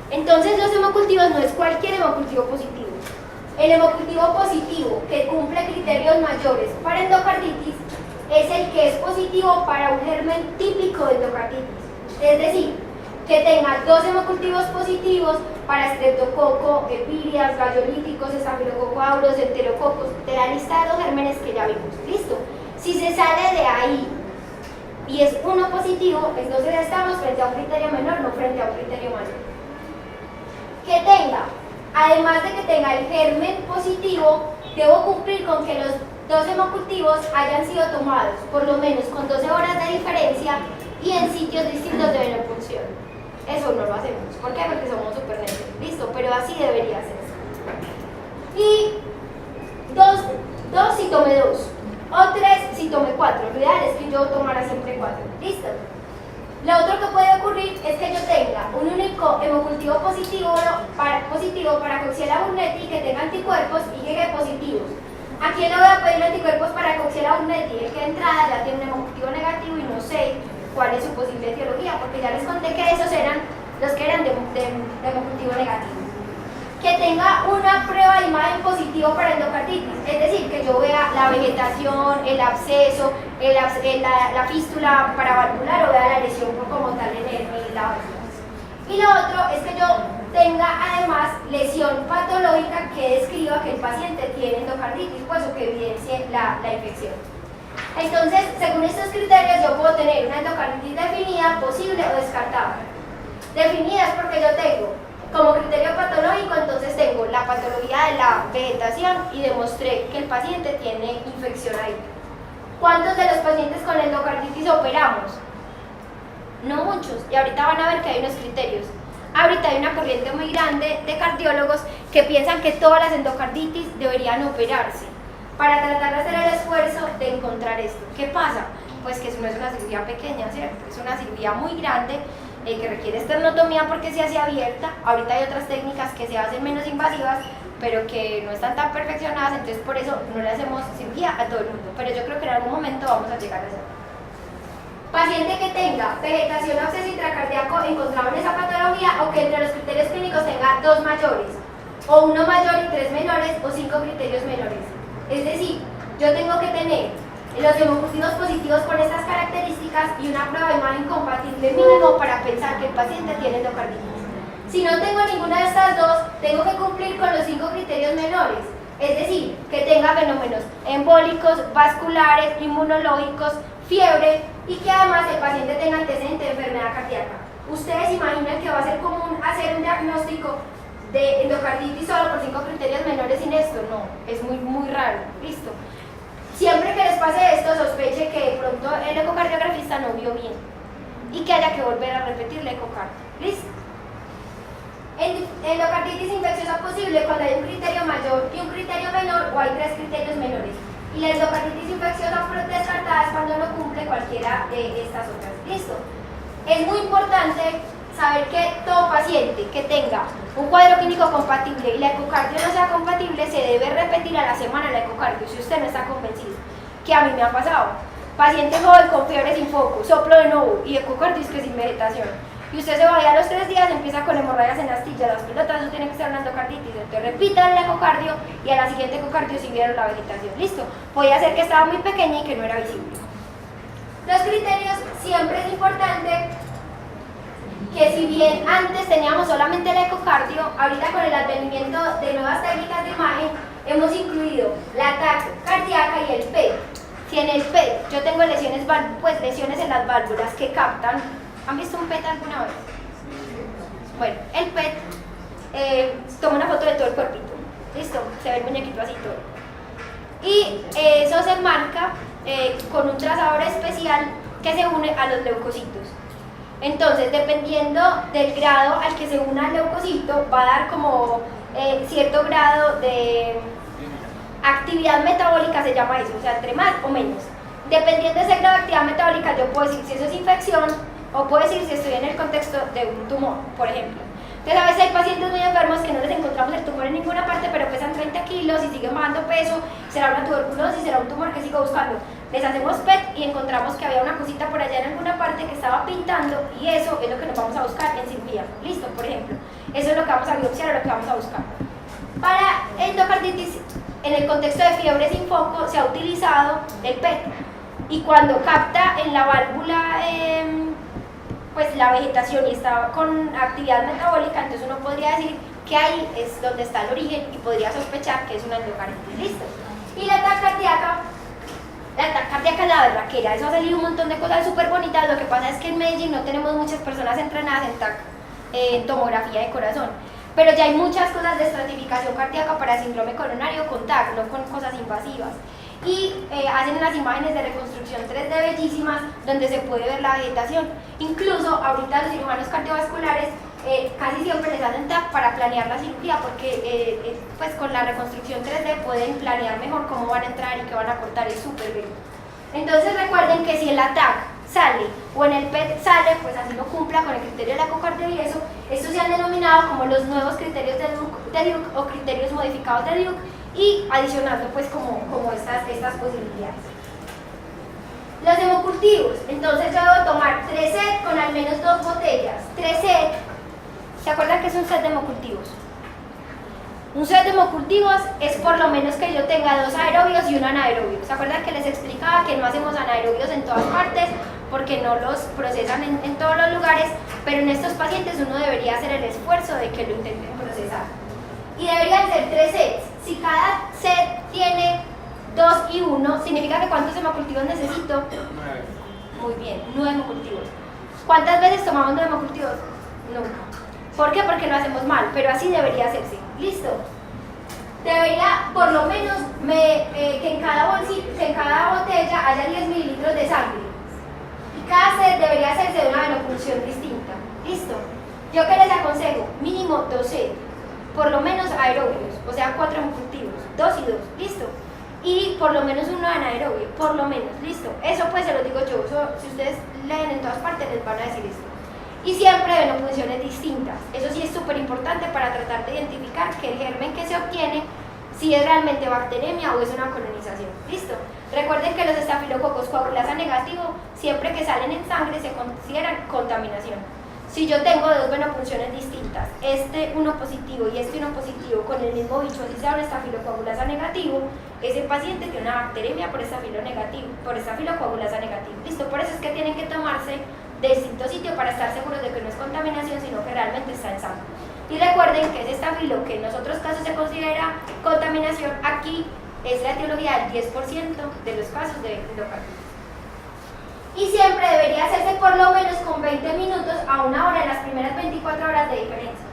Entonces los hemocultivos no es cualquier hemocultivo positivo. El hemocultivo positivo que cumple criterios mayores para endocarditis es el que es positivo para un germen típico de endocarditis. Es decir, que tenga dos hemocultivos positivos para estreptococo, epírias, gallolíticos, estafilococo aureus, enterococos, de la lista de los gérmenes que ya vimos. ¿Listo? Si se sale de ahí y es uno positivo, entonces estamos frente a un criterio menor, no frente a un criterio mayor. Que tenga, además de que tenga el germen positivo, debo cumplir con que los dos hemocultivos hayan sido tomados, por lo menos con 12 horas de diferencia y en sitios distintos de venopunción. Eso no lo hacemos. ¿Por qué? Porque somos súper necios. Listo, pero así debería ser. Y dos si tome 2, o 3 si tome 4. Lo ideal es que yo tomara siempre 4. ¿Listo? Lo otro que puede ocurrir es que yo tenga un único hemocultivo positivo para Coxiella burnetii que tenga anticuerpos y IgG positivos. ¿A quién le voy a pedir anticuerpos para Coxiella burnetii? El que de entrada ya tiene un hemocultivo negativo y no sé cuál es su posible etiología, porque ya les conté que esos eran los que eran de hemocultivo negativo. Que tenga una prueba de imagen positivo para endocarditis, es decir, que yo vea la vegetación, el absceso, la fístula paravalvular o vea la lesión como tal en la válvula. Y lo otro es que yo tenga además lesión patológica que describa que el paciente tiene endocarditis, pues o que evidencie la infección. Entonces, según estos criterios, yo puedo tener una endocarditis definida, posible o descartable. Definida es porque yo tengo como criterio patológico, entonces tengo la patología de la vegetación y demostré que el paciente tiene infección ahí. ¿Cuántos de los pacientes con endocarditis operamos? No muchos, y ahorita van a ver que hay unos criterios. Ahorita hay una corriente muy grande de cardiólogos que piensan que todas las endocarditis deberían operarse para tratar de hacer el esfuerzo de encontrar esto. ¿Qué pasa? Pues que eso no es una cirugía pequeña, ¿cierto? Es una cirugía muy grande que requiere esternotomía porque se hace abierta. Ahorita hay otras técnicas que se hacen menos invasivas, pero que no están tan perfeccionadas, entonces por eso no le hacemos cirugía a todo el mundo. Pero yo creo que en algún momento vamos a llegar a eso. Paciente que tenga vegetación, absceso intracardíaco encontrado en esa patología o que entre los criterios clínicos tenga 2 mayores, o 1 mayor y 3 menores, o 5 criterios menores. Es decir, yo tengo que tener los hemocultivos positivos con estas características y una prueba de imagen compatible mínimo para pensar que el paciente tiene endocarditis. Si no tengo ninguna de estas dos, tengo que cumplir con los 5 criterios menores, es decir, que tenga fenómenos embólicos, vasculares, inmunológicos, fiebre y que además el paciente tenga antecedente de enfermedad cardíaca. Ustedes imaginan que va a ser común hacer un diagnóstico de endocarditis solo por 5 criterios menores sin esto. No, es muy raro. Listo. Siempre que les pase esto, sospeche que de pronto el ecocardiografista no vio bien y que haya que volver a repetir la ecocardio. ¿Listo? Endocarditis infecciosa posible cuando hay un criterio mayor y un criterio menor o hay 3 criterios menores. Y la endocarditis infecciosa descartada es cuando no cumple cualquiera de estas otras. ¿Listo? Es muy importante saber que todo paciente que tenga un cuadro clínico compatible y la ecocardio no sea compatible, se debe repetir a la semana la ecocardio si usted no está convencido. Que a mí me ha pasado. Paciente joven con fiebre sin foco, soplo de nuevo y ecocardio es que sin vegetación. Y usted se va a los 3 días, empieza con hemorragias en la astilla, las pelotas, eso tiene que ser una endocarditis. Entonces repitan la ecocardio y a la siguiente ecocardio siguieron la vegetación. Listo. Podía ser que estaba muy pequeña y que no era visible. Los criterios, siempre es importante que si bien antes teníamos solamente el ecocardio, ahorita con el advenimiento de nuevas técnicas de imagen hemos incluido la TAC cardíaca y el PET. Si en el PET yo tengo lesiones en las válvulas que captan, ¿han visto un PET alguna vez? Bueno, el PET toma una foto de todo el cuerpito, listo, se ve el muñequito así todo. Y eso se marca con un trazador especial que se une a los leucocitos. Entonces, dependiendo del grado al que se una el leucocito, va a dar como cierto grado de actividad metabólica, se llama eso, o sea, entre más o menos. Dependiendo de ese grado de actividad metabólica, yo puedo decir si eso es infección o puedo decir si estoy en el contexto de un tumor, por ejemplo. Entonces, a veces hay pacientes muy enfermos que no les encontramos el tumor en ninguna parte, pero pesan 30 kilos y siguen bajando peso, será una tuberculosis, será un tumor que sigo buscando. Les hacemos PET y encontramos que había una cosita por allá en alguna parte que estaba pintando y eso es lo que nos vamos a buscar en cirugía. Listo, por ejemplo. Eso es lo que vamos a biopsiar o lo que vamos a buscar. Para endocarditis, en el contexto de fiebre sin foco, se ha utilizado el PET. Y cuando capta en la válvula pues la vegetación y está con actividad metabólica, entonces uno podría decir que ahí es donde está el origen y podría sospechar que es una endocarditis. Listo. Y la TAC cardíaca es la berraquera. Eso ha salido un montón de cosas súper bonitas. Lo que pasa es que en Medellín no tenemos muchas personas entrenadas en TAC, tomografía de corazón. Pero ya hay muchas cosas de estratificación cardíaca para síndrome coronario con TAC, no con cosas invasivas. Y hacen unas imágenes de reconstrucción 3D bellísimas donde se puede ver la vegetación. Incluso ahorita los cirujanos cardiovasculares casi siempre les hacen TAC para planear la cirugía porque pues con la reconstrucción 3D pueden planear mejor cómo van a entrar y qué van a cortar, es súper bien. Entonces recuerden que si en la TAC sale o en el PET sale, pues así no cumpla con el criterio de la ecocardio y eso, estos se han denominado como los nuevos criterios de Duke o criterios modificados de Duke y adicionando pues como estas posibilidades. Los hemocultivos, entonces yo debo tomar 3 set con al menos 2 botellas. 3 set, ¿se acuerdan que es un set de hemocultivos? Un set de hemocultivos es por lo menos que yo tenga 2 aerobios y 1 anaerobio. ¿Se acuerdan que les explicaba que no hacemos anaerobios en todas partes porque no los procesan en todos los lugares, pero en estos pacientes uno debería hacer el esfuerzo de que lo intenten procesar? Y deberían ser 3 sets. Si cada set tiene 2 y 1, significa que ¿cuántos hemocultivos necesito? 9. Muy bien, 9 hemocultivos. ¿Cuántas veces tomamos 9 hemocultivos? Nunca. ¿Por qué? Porque lo hacemos mal, pero así debería hacerse. ¿Listo? Debería, por lo menos, que en cada botella haya 10 mililitros de sangre. Y cada set debería hacerse de una venopunción distinta. ¿Listo? ¿Yo qué les aconsejo? Mínimo 2 sets. Por lo menos aerobios, o sea 4 hemocultivos, 2 y 2, ¿listo? Y por lo menos 1 anaerobio, por lo menos, ¿listo? Eso pues se lo digo yo, si ustedes leen en todas partes les van a decir esto. Y siempre venopunciones distintas, eso sí es súper importante para tratar de identificar que el germen que se obtiene si es realmente bacteremia o es una colonización. ¿Listo? Recuerden que los estafilococos coagulasa negativo, siempre que salen en sangre, se consideran contaminación. Si yo tengo dos venopunciones distintas, este uno positivo y este uno positivo con el mismo bicho, así sea un estafilocoagulasa negativo, ese paciente tiene una bacteremia por estafilocoagulasa negativo. ¿Listo? Por eso es que tienen que tomarse de distinto sitio para estar seguros de que no es contaminación, sino que realmente está en sangre. Y recuerden que ese estafilo que en los otros casos se considera contaminación, aquí es la etiología del 10% de los casos de endocarditis. Y siempre debería hacerse por lo menos con 20 minutos a una hora en las primeras 24 horas de diferencia.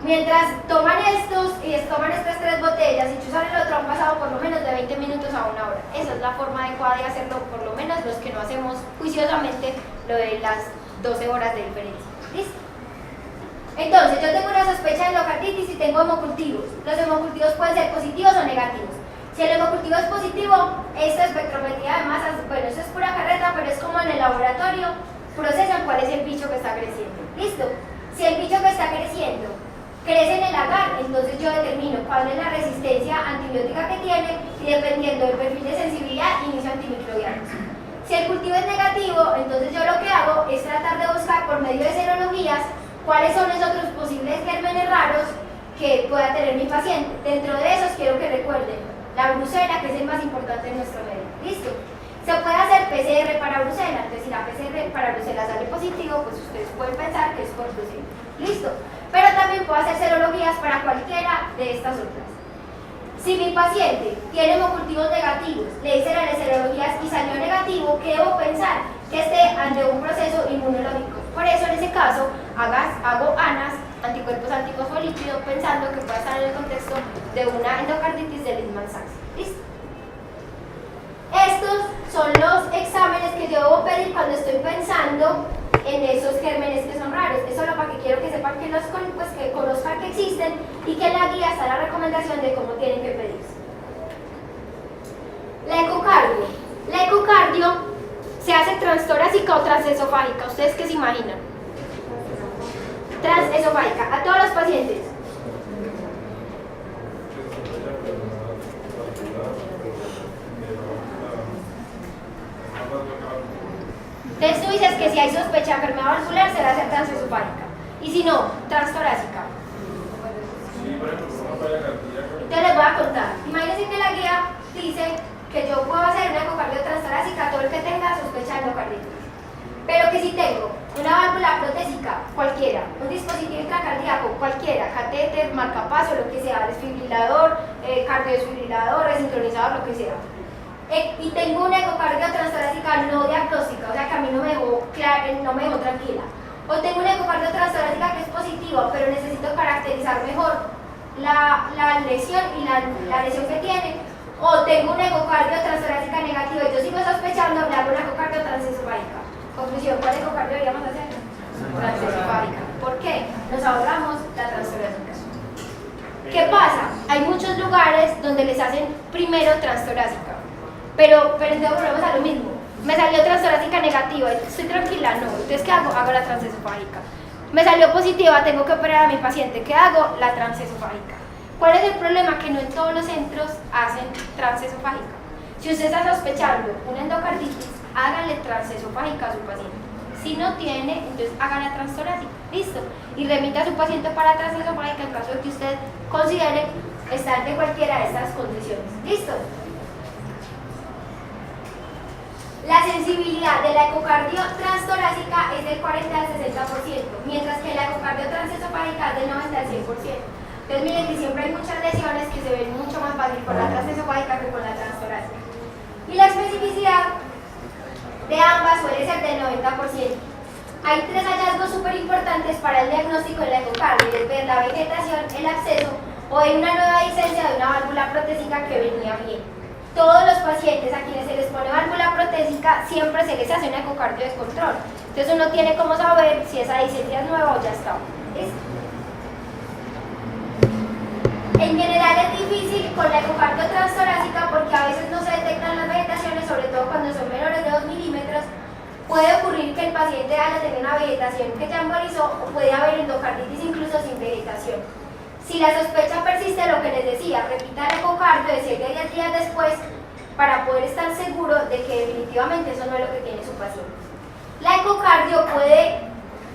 Mientras toman estos y toman estas 3 botellas y chuzan el otro, han pasado por lo menos de 20 minutos a una hora. Esa es la forma adecuada de hacerlo, por lo menos los que no hacemos juiciosamente lo de las 12 horas de diferencia. ¿Listo? Entonces, yo tengo una sospecha de endocarditis y tengo hemocultivos. Los hemocultivos pueden ser positivos o negativos. Si el hemocultivo es positivo, esta espectrometría de masas, bueno, eso es pura carreta, pero es como en el laboratorio, procesan cuál es el bicho que está creciendo. ¿Listo? Si el bicho que está creciendo crece en el agar, entonces yo determino cuál es la resistencia antibiótica que tiene y dependiendo del perfil de sensibilidad, inicio antimicrobianos. Si el cultivo es negativo, entonces yo lo que hago es tratar de buscar por medio de serologías cuáles son los otros posibles gérmenes raros que pueda tener mi paciente. Dentro de esos quiero que recuerden la brucela, que es el más importante en nuestro medio. ¿Listo? Se puede hacer PCR para brucela, entonces si la PCR para brucela sale positivo, pues ustedes pueden pensar que es por brucela. ¿Listo? Pero también puedo hacer serologías para cualquiera de estas otras. Si mi paciente tiene hemocultivos negativos, le hice las serologías y salió negativo, ¿qué debo pensar? Que esté ante un proceso inmunológico. Por eso en ese caso hago ANAS, anticuerpos antifosfolípidos, pensando que puede estar en el contexto de una endocarditis de Lehmann-Sachs. ¿Listo? Estos son los exámenes que yo debo pedir cuando estoy pensando en esos gérmenes que son raros. Es solo para que quiero que sepan que que conozcan que existen y que en la guía está la recomendación de cómo tienen que pedirse. La ecocardio. La ecocardio se hace transtorácica o transesofágica. ¿Ustedes qué se imaginan? Transesofágica. A todos los pacientes. Entonces tú dices que si hay sospecha de enfermedad valvular se va a hacer transesofágica. Y si no, transtorácica. Entonces les voy a contar. Imagínense que la guía dice que yo puedo hacer una ecocardio transtorácica a todo el que tenga sospecha de endocarditis. Pero que si tengo una válvula protésica, cualquiera, un dispositivo intracardíaco, cualquiera, catéter, marcapaso, lo que sea, desfibrilador, cardiodesfibrilador, resincronizador, lo que sea. Y tengo una ecocardio transtorácica no diagnóstica, o sea que a mí no me dejó tranquila. O tengo una ecocardio transtorácica que es positiva, pero necesito caracterizar mejor la lesión y la lesión que tiene. O tengo una ecocardio transtorácica negativa y yo sigo sospechando, le hago una ecocardio transesofágica. Conclusión, ¿cuál ecocardio deberíamos hacer? Transesofágica. ¿Por qué? Nos ahorramos la transtorácica. ¿Qué pasa? Hay muchos lugares donde les hacen primero transtorácica. Pero entonces volvemos a lo mismo. Me salió transtorácica negativa, estoy tranquila, no. Entonces, ¿qué hago? Hago la transesofágica. Me salió positiva, tengo que operar a mi paciente. ¿Qué hago? La transesofágica. ¿Cuál es el problema? Que no en todos los centros hacen transesofágica. Si usted está sospechando una endocarditis, háganle transesofágica a su paciente. Si no tiene, entonces háganle transtorácica. ¿Listo? Y remita a su paciente para transesofágica en caso de que usted considere estar de cualquiera de estas condiciones. ¿Listo? La sensibilidad de la ecocardio transtorácica es del 40 al 60%, mientras que la ecocardio transesofágica es del 90 al 100%. Entonces miren que siempre hay muchas lesiones que se ven mucho más fácil con la transesofágica que con la transtorácica. Y la especificidad de ambas suele ser del 90%. Hay 3 hallazgos súper importantes para el diagnóstico de la ecocardio, es ver la vegetación, el absceso o hay una nueva disencia de una válvula protésica que venía bien. Todos los pacientes a quienes se les pone válvula protésica siempre se les hace un ecocardio de control. Entonces uno tiene como saber si esa diseña es nueva o ya está. ¿Listo? En general es difícil con la ecocardio transtorácica porque a veces no se detectan las vegetaciones, sobre todo cuando son menores de 2 milímetros. Puede ocurrir que el paciente haya tenido una vegetación que ya embolizó o puede haber endocarditis incluso sin vegetación. Si la sospecha persiste, lo que les decía, repita el ecocardio de 7 a 10 días después para poder estar seguro de que definitivamente eso no es lo que tiene su paciente. La ecocardio puede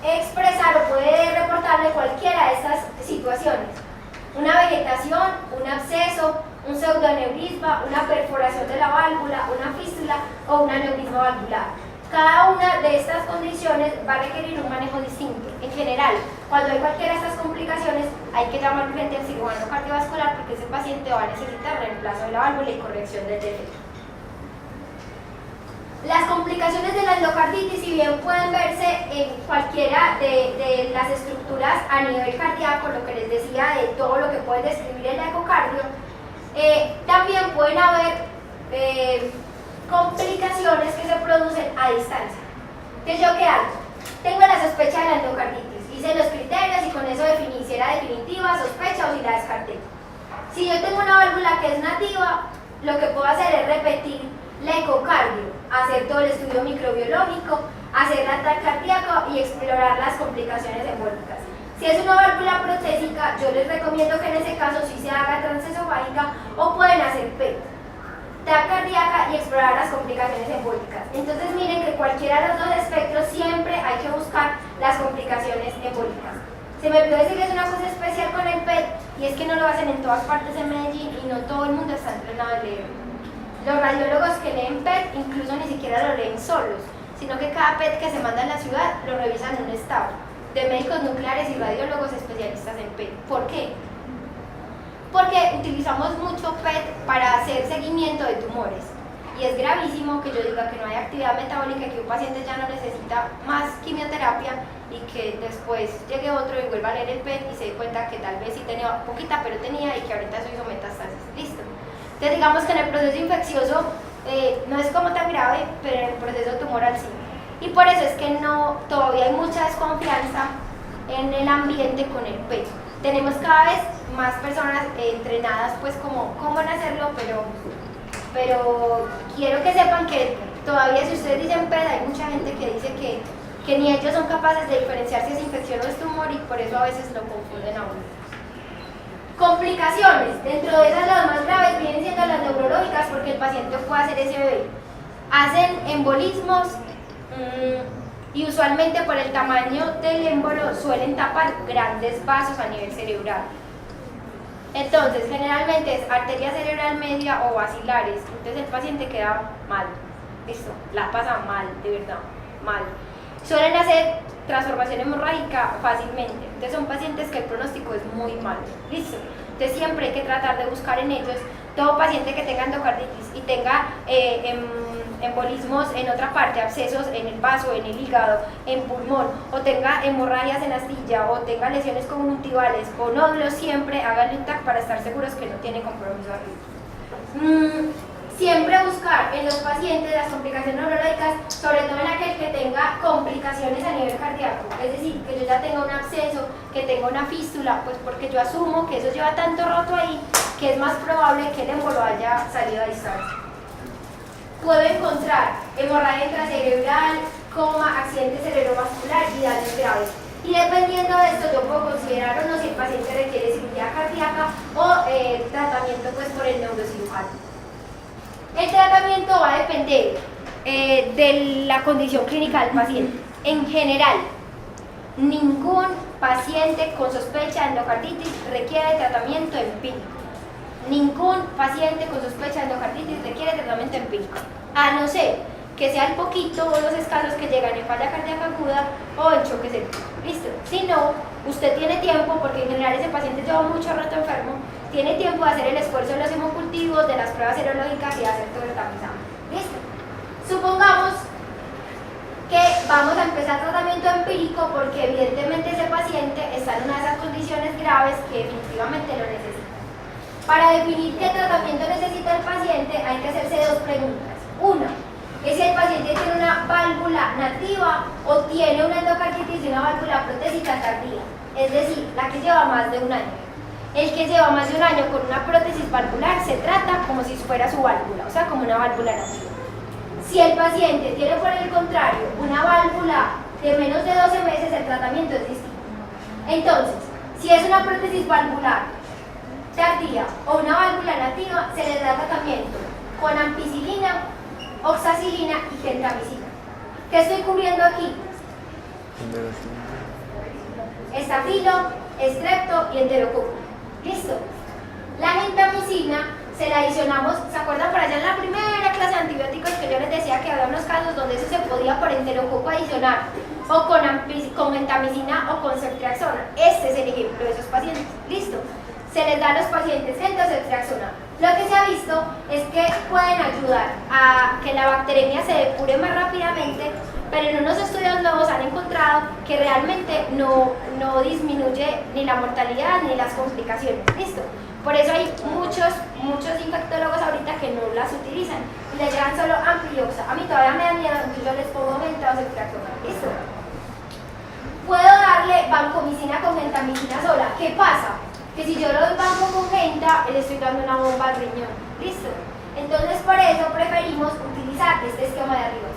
expresar o puede reportarle cualquiera de estas situaciones: una vegetación, un absceso, un pseudoneurisma, una perforación de la válvula, una fístula o un aneurisma valvular. Cada una de estas condiciones va a requerir un manejo distinto. En general, cuando hay cualquiera de estas complicaciones, hay que llamar urgente al cirujano cardiovascular porque ese paciente va a necesitar reemplazo de la válvula y corrección del defecto. Las complicaciones de la endocarditis, si bien pueden verse en cualquiera de las estructuras a nivel cardíaco, lo que les decía de todo lo que pueden describir el ecocardio, también pueden haber complicaciones que se producen a distancia. Entonces, ¿yo qué hago? Tengo la sospecha de la endocarditis, hice los criterios y con eso definí si era definitiva, sospecha o si la descarté. Si yo tengo una válvula que es nativa, lo que puedo hacer es repetir la ecocardio, hacer todo el estudio microbiológico, hacer la TAC cardíaco y explorar las complicaciones embólicas. Si es una válvula protésica, yo les recomiendo que en ese caso sí se haga transesofágica o pueden hacer PET, TAC cardíaca y explorar las complicaciones embólicas. Entonces miren que cualquiera de los dos espectros siempre hay que buscar las complicaciones embólicas. Se me olvidó decir que es una cosa especial con el PET y es que no lo hacen en todas partes de Medellín y no todo el mundo está entrenado en leerlo. Los radiólogos que leen PET incluso ni siquiera lo leen solos, sino que cada PET que se manda en la ciudad lo revisan en un staff de médicos nucleares y radiólogos especialistas en PET. ¿Por qué? Porque utilizamos mucho PET para hacer seguimiento de tumores. Y es gravísimo que yo diga que no hay actividad metabólica y que un paciente ya no necesita más quimioterapia y que después llegue otro y vuelva a leer el PET y se dé cuenta que tal vez sí tenía poquita, pero tenía y que ahorita eso hizo metástasis. Listo. Entonces digamos que en el proceso infeccioso no es como tan grave, pero en el proceso tumoral sí. Y por eso es que todavía hay mucha desconfianza en el ambiente con el PET. Tenemos cada vez más personas entrenadas pues como cómo van a hacerlo, pero quiero que sepan que todavía si ustedes dicen PET, hay mucha gente que dice que ni ellos son capaces de diferenciar si es infección o es tumor y por eso a veces lo confunden a uno. Complicaciones, dentro de esas las más graves vienen siendo las neurológicas porque el paciente puede hacer SBB. Hacen embolismos y usualmente por el tamaño del émbolo suelen tapar grandes vasos a nivel cerebral. Entonces, generalmente es arteria cerebral media o basilares, entonces el paciente queda mal, esto, la pasa mal, de verdad, mal. Suelen hacer transformación hemorrágica fácilmente, entonces son pacientes que el pronóstico es muy malo, listo. Entonces siempre hay que tratar de buscar en ellos, todo paciente que tenga endocarditis y tenga embolismos en otra parte, abscesos en el vaso, en el hígado, en pulmón, o tenga hemorragias en astilla, o tenga lesiones conjuntivales o nódulos, siempre háganle un TAC para estar seguros que no tiene compromiso arriba. Siempre buscar en los pacientes las complicaciones neurológicas, sobre todo en aquel que tenga complicaciones a nivel cardíaco, es decir, que yo ya tenga un absceso, que tenga una fístula, pues porque yo asumo que eso lleva tanto roto ahí que es más probable que el émbolo haya salido a distancia. Puedo encontrar hemorragia intracerebral, coma, accidente cerebrovascular y daños graves. Y dependiendo de esto, yo puedo considerar o no si el paciente requiere cirugía cardíaca o tratamiento pues, por el neurocirujano. El tratamiento va a depender de la condición clínica del paciente. En general, ningún paciente con sospecha de endocarditis requiere tratamiento empírico. Ningún paciente con sospecha de endocarditis requiere tratamiento empírico, a no ser que sean poquito los escasos que llegan en falla cardíaca aguda o en choque séptico. ¿Listo? Si no, usted tiene tiempo, porque en general ese paciente lleva mucho rato enfermo, tiene tiempo de hacer el esfuerzo de los hemocultivos, de las pruebas serológicas y de hacer todo el tapizado. ¿Listo? Supongamos que vamos a empezar tratamiento empírico porque evidentemente ese paciente está en una de esas condiciones graves que definitivamente lo necesita. Para definir qué tratamiento necesita el paciente hay que hacerse dos preguntas. Una, es si el paciente tiene una válvula nativa o tiene una endocarditis y una válvula protésica tardía, es decir, la que lleva más de un año. El que lleva más de un año con una prótesis valvular se trata como si fuera su válvula, o sea, como una válvula nativa. Si el paciente tiene por el contrario una válvula de menos de 12 meses, el tratamiento es distinto. Entonces, Si es una prótesis valvular tardía o una válvula nativa, se les da tratamiento con ampicilina, oxacilina y gentamicina. ¿Qué estoy cubriendo aquí? Estafilo, estrepto y enterococo. ¿Listo? La gentamicina se la adicionamos, ¿se acuerdan por allá en la primera clase de antibióticos que yo les decía que había unos casos donde eso se podía por enterococo adicionar o con gentamicina o con ceftriaxona? Este es el ejemplo de esos pacientes. ¿Listo? Se les da a los pacientes ceftriaxona. Lo que se ha visto es que pueden ayudar a que la bacteremia se depure más rápidamente, pero en unos estudios nuevos han encontrado que realmente no disminuye ni la mortalidad ni las complicaciones. ¿Listo? Por eso hay muchos infectólogos ahorita que no las utilizan y les llevan solo amplioxa. A mí todavía me da miedo, entonces yo les pongo menta o ceftriaxona. ¿Listo? Puedo darle vancomicina con gentamicina sola. ¿Qué pasa? Que si yo lo doy banco con genta, le estoy dando una bomba al riñón. ¿Listo? Entonces por eso preferimos utilizar este esquema de arriba.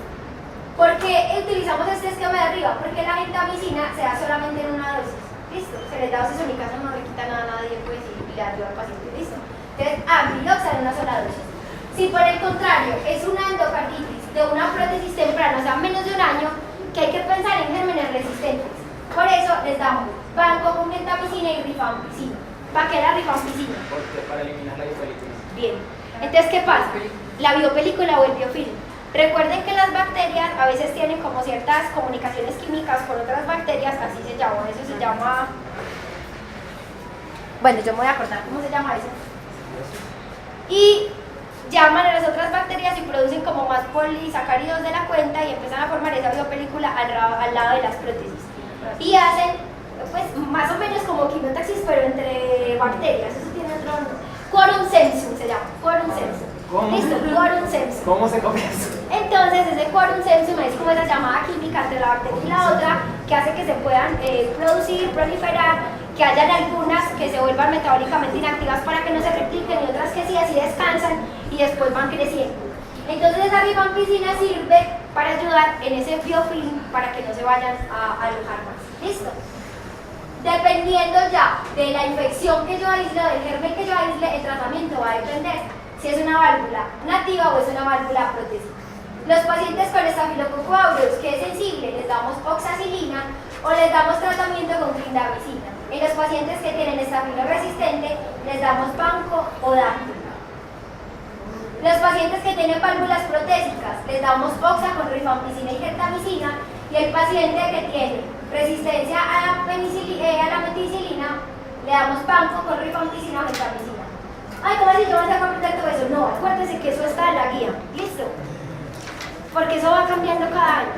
¿Por qué utilizamos este esquema de arriba? Porque la gentamicina se da solamente en una dosis. ¿Listo? Se les da dosis única, eso no le quita nada a nadie, pues, y le ayuda al paciente. ¿Listo? Entonces, amplidoxa en una sola dosis. Si por el contrario es una endocarditis de una prótesis temprana, o sea, menos de un año, que hay que pensar en gérmenes resistentes. Por eso les damos banco con gentamicina y rifampicina. ¿Para qué la rifampicina? Porque para eliminar la biopelícula. Bien. Entonces, ¿qué pasa? La biopelícula o el biofilm. Recuerden que las bacterias a veces tienen como ciertas comunicaciones químicas con otras bacterias, así se llama, eso se llama... Bueno, yo me voy a acordar cómo se llama eso. Y llaman a las otras bacterias y producen como más polisacáridos de la cuenta y empiezan a formar esa biopelícula al lado de las prótesis. Y hacen, pues, más o menos como quimiotaxis, pero entre bacterias, eso tiene otro nombre. Quorum sensum se llama, quorum sensum. ¿Cómo? ¿Listo? Quorum sensum. ¿Cómo se copia eso? Entonces, ese quorum sensum es como esa llamada química entre la bacteria y la otra que hace que se puedan producir, proliferar, que hayan algunas que se vuelvan metabólicamente inactivas para que no se repliquen y otras que sí, así descansan y después van creciendo. Entonces, esa rifampicina sirve para ayudar en ese biofilm para que no se vayan a alojar más. ¿Listo? Dependiendo ya de la infección que yo aísle o del germen que yo aísle, el tratamiento va a depender si es una válvula nativa o es una válvula protésica. Los pacientes con estafilococo aureus, que es sensible, les damos oxacilina o les damos tratamiento con clindamicina. En los pacientes que tienen estafilo resistente, les damos banco o dato. Los pacientes que tienen válvulas protésicas, les damos oxa con rifampicina y gentamicina, y el paciente que tiene resistencia a la meticilina, le damos banco con rifampicina o gentamicina. Ay, ¿cómo así yo voy a aprender todo eso? No, acuérdense que eso está en la guía. ¿Listo? Porque eso va cambiando cada año.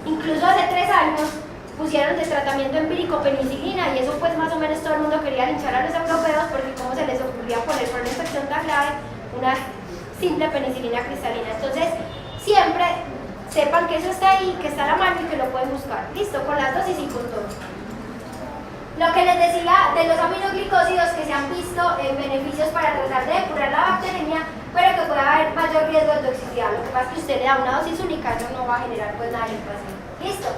Incluso hace 3 años pusieron de tratamiento empírico penicilina y eso pues más o menos todo el mundo quería linchar a los europeos porque cómo se les ocurría poner por una infección tan grave una simple penicilina cristalina. Entonces, siempre sepan que eso está ahí, que está a la mano y que lo pueden buscar. ¿Listo? Con las dosis y con todo. Lo que les decía de los aminoglicósidos que se han visto en beneficios para tratar de depurar la bacteremia, pero que puede haber mayor riesgo de toxicidad. Lo que pasa es que usted le da una dosis única, eso no va a generar pues nada en el paciente. ¿Listo?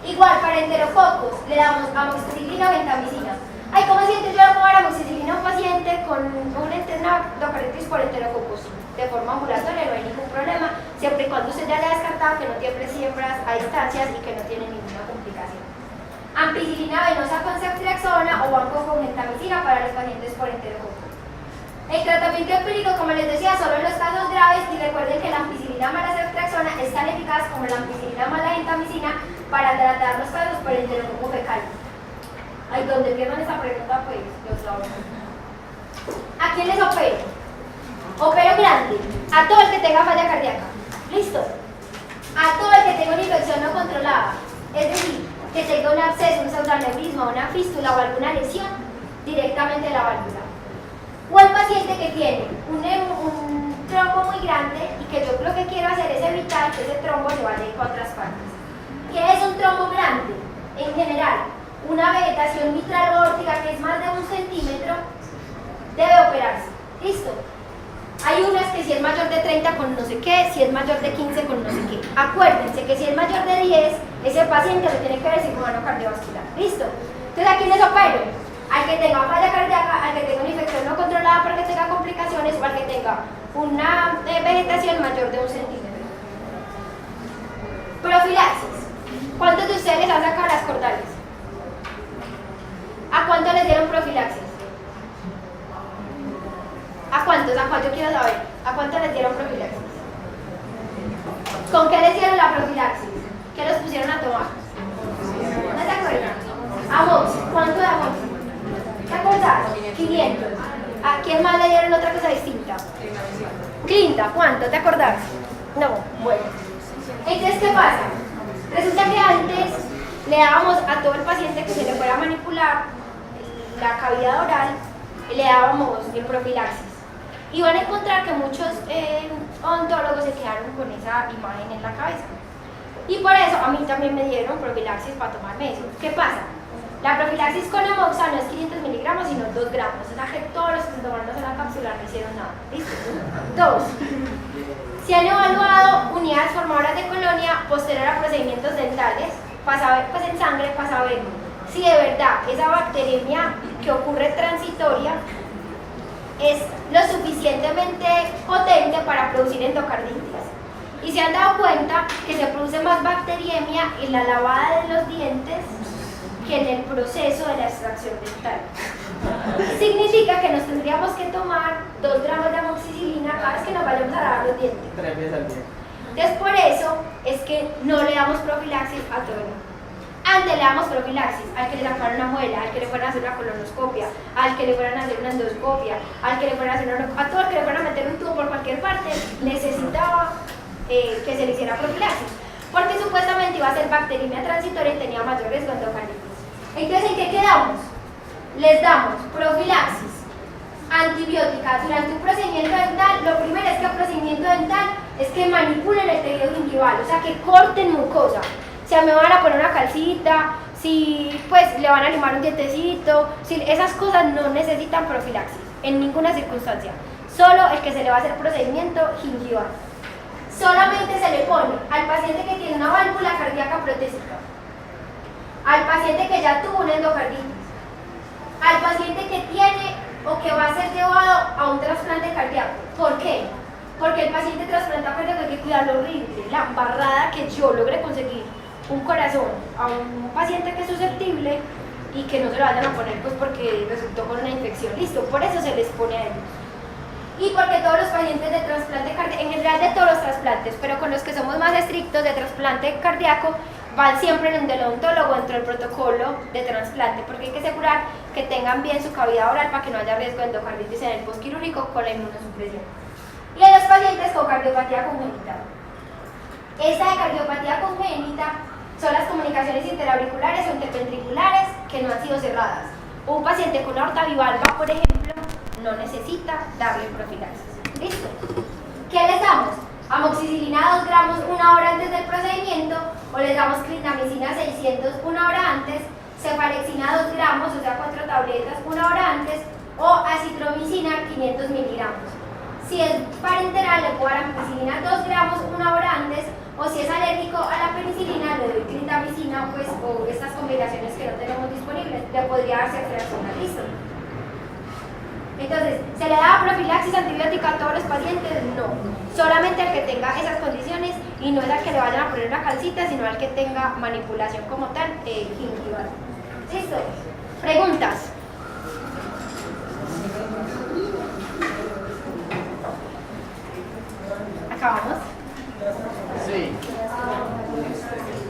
Igual para enterococos, le damos amoxicilina o gentamicina. Ay, ¿cómo sientes yo le puedo dar amoxicilina a un paciente con una endocarditis por enterococos? De forma ambulatoria, no hay ningún problema, siempre y cuando usted ya haya descartado que no tiene siembras a distancias y que no tiene ninguna complicación. Ampicilina venosa con ceftriaxona o banco con gentamicina para los pacientes por enterococo. El tratamiento empírico, como les decía, solo en los casos graves, y recuerden que la ampicilina más la ceftriaxona es tan eficaz como la ampicilina más la gentamicina para tratar los casos por enterococo fecal. Ay, donde pierdan esa pregunta, pues los la ¿A quién les opero? Opero grande, a todo el que tenga falla cardíaca. ¿Listo? A todo el que tenga una infección no controlada. Es decir, que tenga un absceso, un pseudoneurisma, una fístula o alguna lesión directamente de la válvula. O el paciente que tiene un trombo muy grande y que yo lo que quiero hacer es evitar que ese trombo se vaya a otras partes. ¿Qué es un trombo grande? En general, una vegetación mitral aórtica que es más de 1 centímetro debe operarse. ¿Listo? Hay unas que si es mayor de 30 con no sé qué, si es mayor de 15 con no sé qué. Acuérdense que si es mayor de 10, ese paciente lo tiene que ver cirujano cardiovascular. ¿Listo? Entonces, ¿a quién les opero? al que tenga falla cardíaca, al que tenga una infección no controlada porque tenga complicaciones o al que tenga una vegetación mayor de 1 centímetro. Profilaxis. ¿Cuántos de ustedes les han sacado las cordales? ¿A cuántos les dieron profilaxis? ¿A cuántos? ¿A cuántos quiero saber? ¿A cuántos les dieron profilaxis? ¿Con qué les dieron la profilaxis? ¿Qué los pusieron a tomar? ¿No se acuerdan? Amox. ¿Cuánto de Amox? ¿Te acuerdas? 500. ¿A quién más le dieron otra cosa distinta? Clinta. ¿Cuánto? ¿Te acordás? No. Bueno. Entonces, ¿qué pasa? Resulta que antes le dábamos a todo el paciente que se le fuera a manipular la cavidad oral, le dábamos el profilaxis. Y van a encontrar que muchos odontólogos se quedaron con esa imagen en la cabeza. Y por eso a mí también me dieron profilaxis para tomarme eso. ¿Qué pasa? La profilaxis con amoxa no es 500 miligramos, sino 2 gramos. O sea que todos los que se tomaron la cápsula no hicieron nada. ¿Listo? 2. Se han evaluado unidades formadoras de colonia posterior a procedimientos dentales, para saber, pues en sangre, para saber si de verdad esa bacteremia que ocurre transitoria es lo suficientemente potente para producir endocarditis. Y se han dado cuenta que se produce más bacteriemia en la lavada de los dientes que en el proceso de la extracción dental. Significa que nos tendríamos que tomar 2 gramos de amoxicilina cada vez que nos vayamos a lavar los dientes. 3 veces al día. Entonces por eso es que no le damos profilaxis a todo el mundo. Antes le damos profilaxis al que le sacaron una muela, al que le fueran a hacer una colonoscopia, al que le fueran a hacer una endoscopia, al que le fueran a hacer a todo el que le fueran a meter un tubo por cualquier parte, necesitaba que se le hiciera profilaxis, porque supuestamente iba a ser bacteriemia transitoria y tenía mayor riesgo de endocarditis. Entonces, ¿en qué quedamos? Les damos profilaxis antibiótica durante un procedimiento dental. Lo primero es que el procedimiento dental es que manipulen el tejido gingival, o sea, que corten mucosa. O sea, me van a poner una calcita, si pues le van a limar un dientecito, si esas cosas no necesitan profilaxis en ninguna circunstancia. Solo el que se le va a hacer procedimiento gingival. Solamente se le pone al paciente que tiene una válvula cardíaca protésica, al paciente que ya tuvo una endocarditis, al paciente que tiene o que va a ser llevado a un trasplante cardíaco. ¿Por qué? Porque el paciente trasplantado cardíaco hay que cuidarlo horrible, la embarrada que yo logré conseguir un corazón a un paciente que es susceptible y que no se lo vayan a poner pues porque resultó con una infección. Listo, por eso se les pone a ellos. Y porque todos los pacientes de trasplante cardíaco, en general de todos los trasplantes, pero con los que somos más estrictos de trasplante cardíaco, van siempre en el odontólogo dentro del protocolo de trasplante, porque hay que asegurar que tengan bien su cavidad oral para que no haya riesgo de endocarditis en el postquirúrgico con la inmunosupresión. Y en los pacientes con cardiopatía congénita. Esta de cardiopatía congénita son las comunicaciones interauriculares o interventriculares que no han sido cerradas. Un paciente con aorta bivalva, por ejemplo, no necesita darle profilaxis. ¿Listo? ¿Qué les damos? Amoxicilina 2 gramos 1 hora antes del procedimiento, o les damos clindamicina 600 1 hora antes, cefalexina 2 gramos, o sea 4 tabletas 1 hora antes, o acitromicina 500 miligramos. Si es parenteral, le puedo dar amoxicilina 2 gramos 1 hora antes, o si es alérgico a la penicilina, le doy clindamicina, pues, o estas combinaciones que no tenemos disponibles, le podría dar ceftriaxona. ¿Listo? Entonces, ¿se le da profilaxis antibiótica a todos los pacientes? No. Solamente al que tenga esas condiciones, y no es al que le vayan a poner una calcita, sino al que tenga manipulación como tal, gingival. ¿Listo? Preguntas.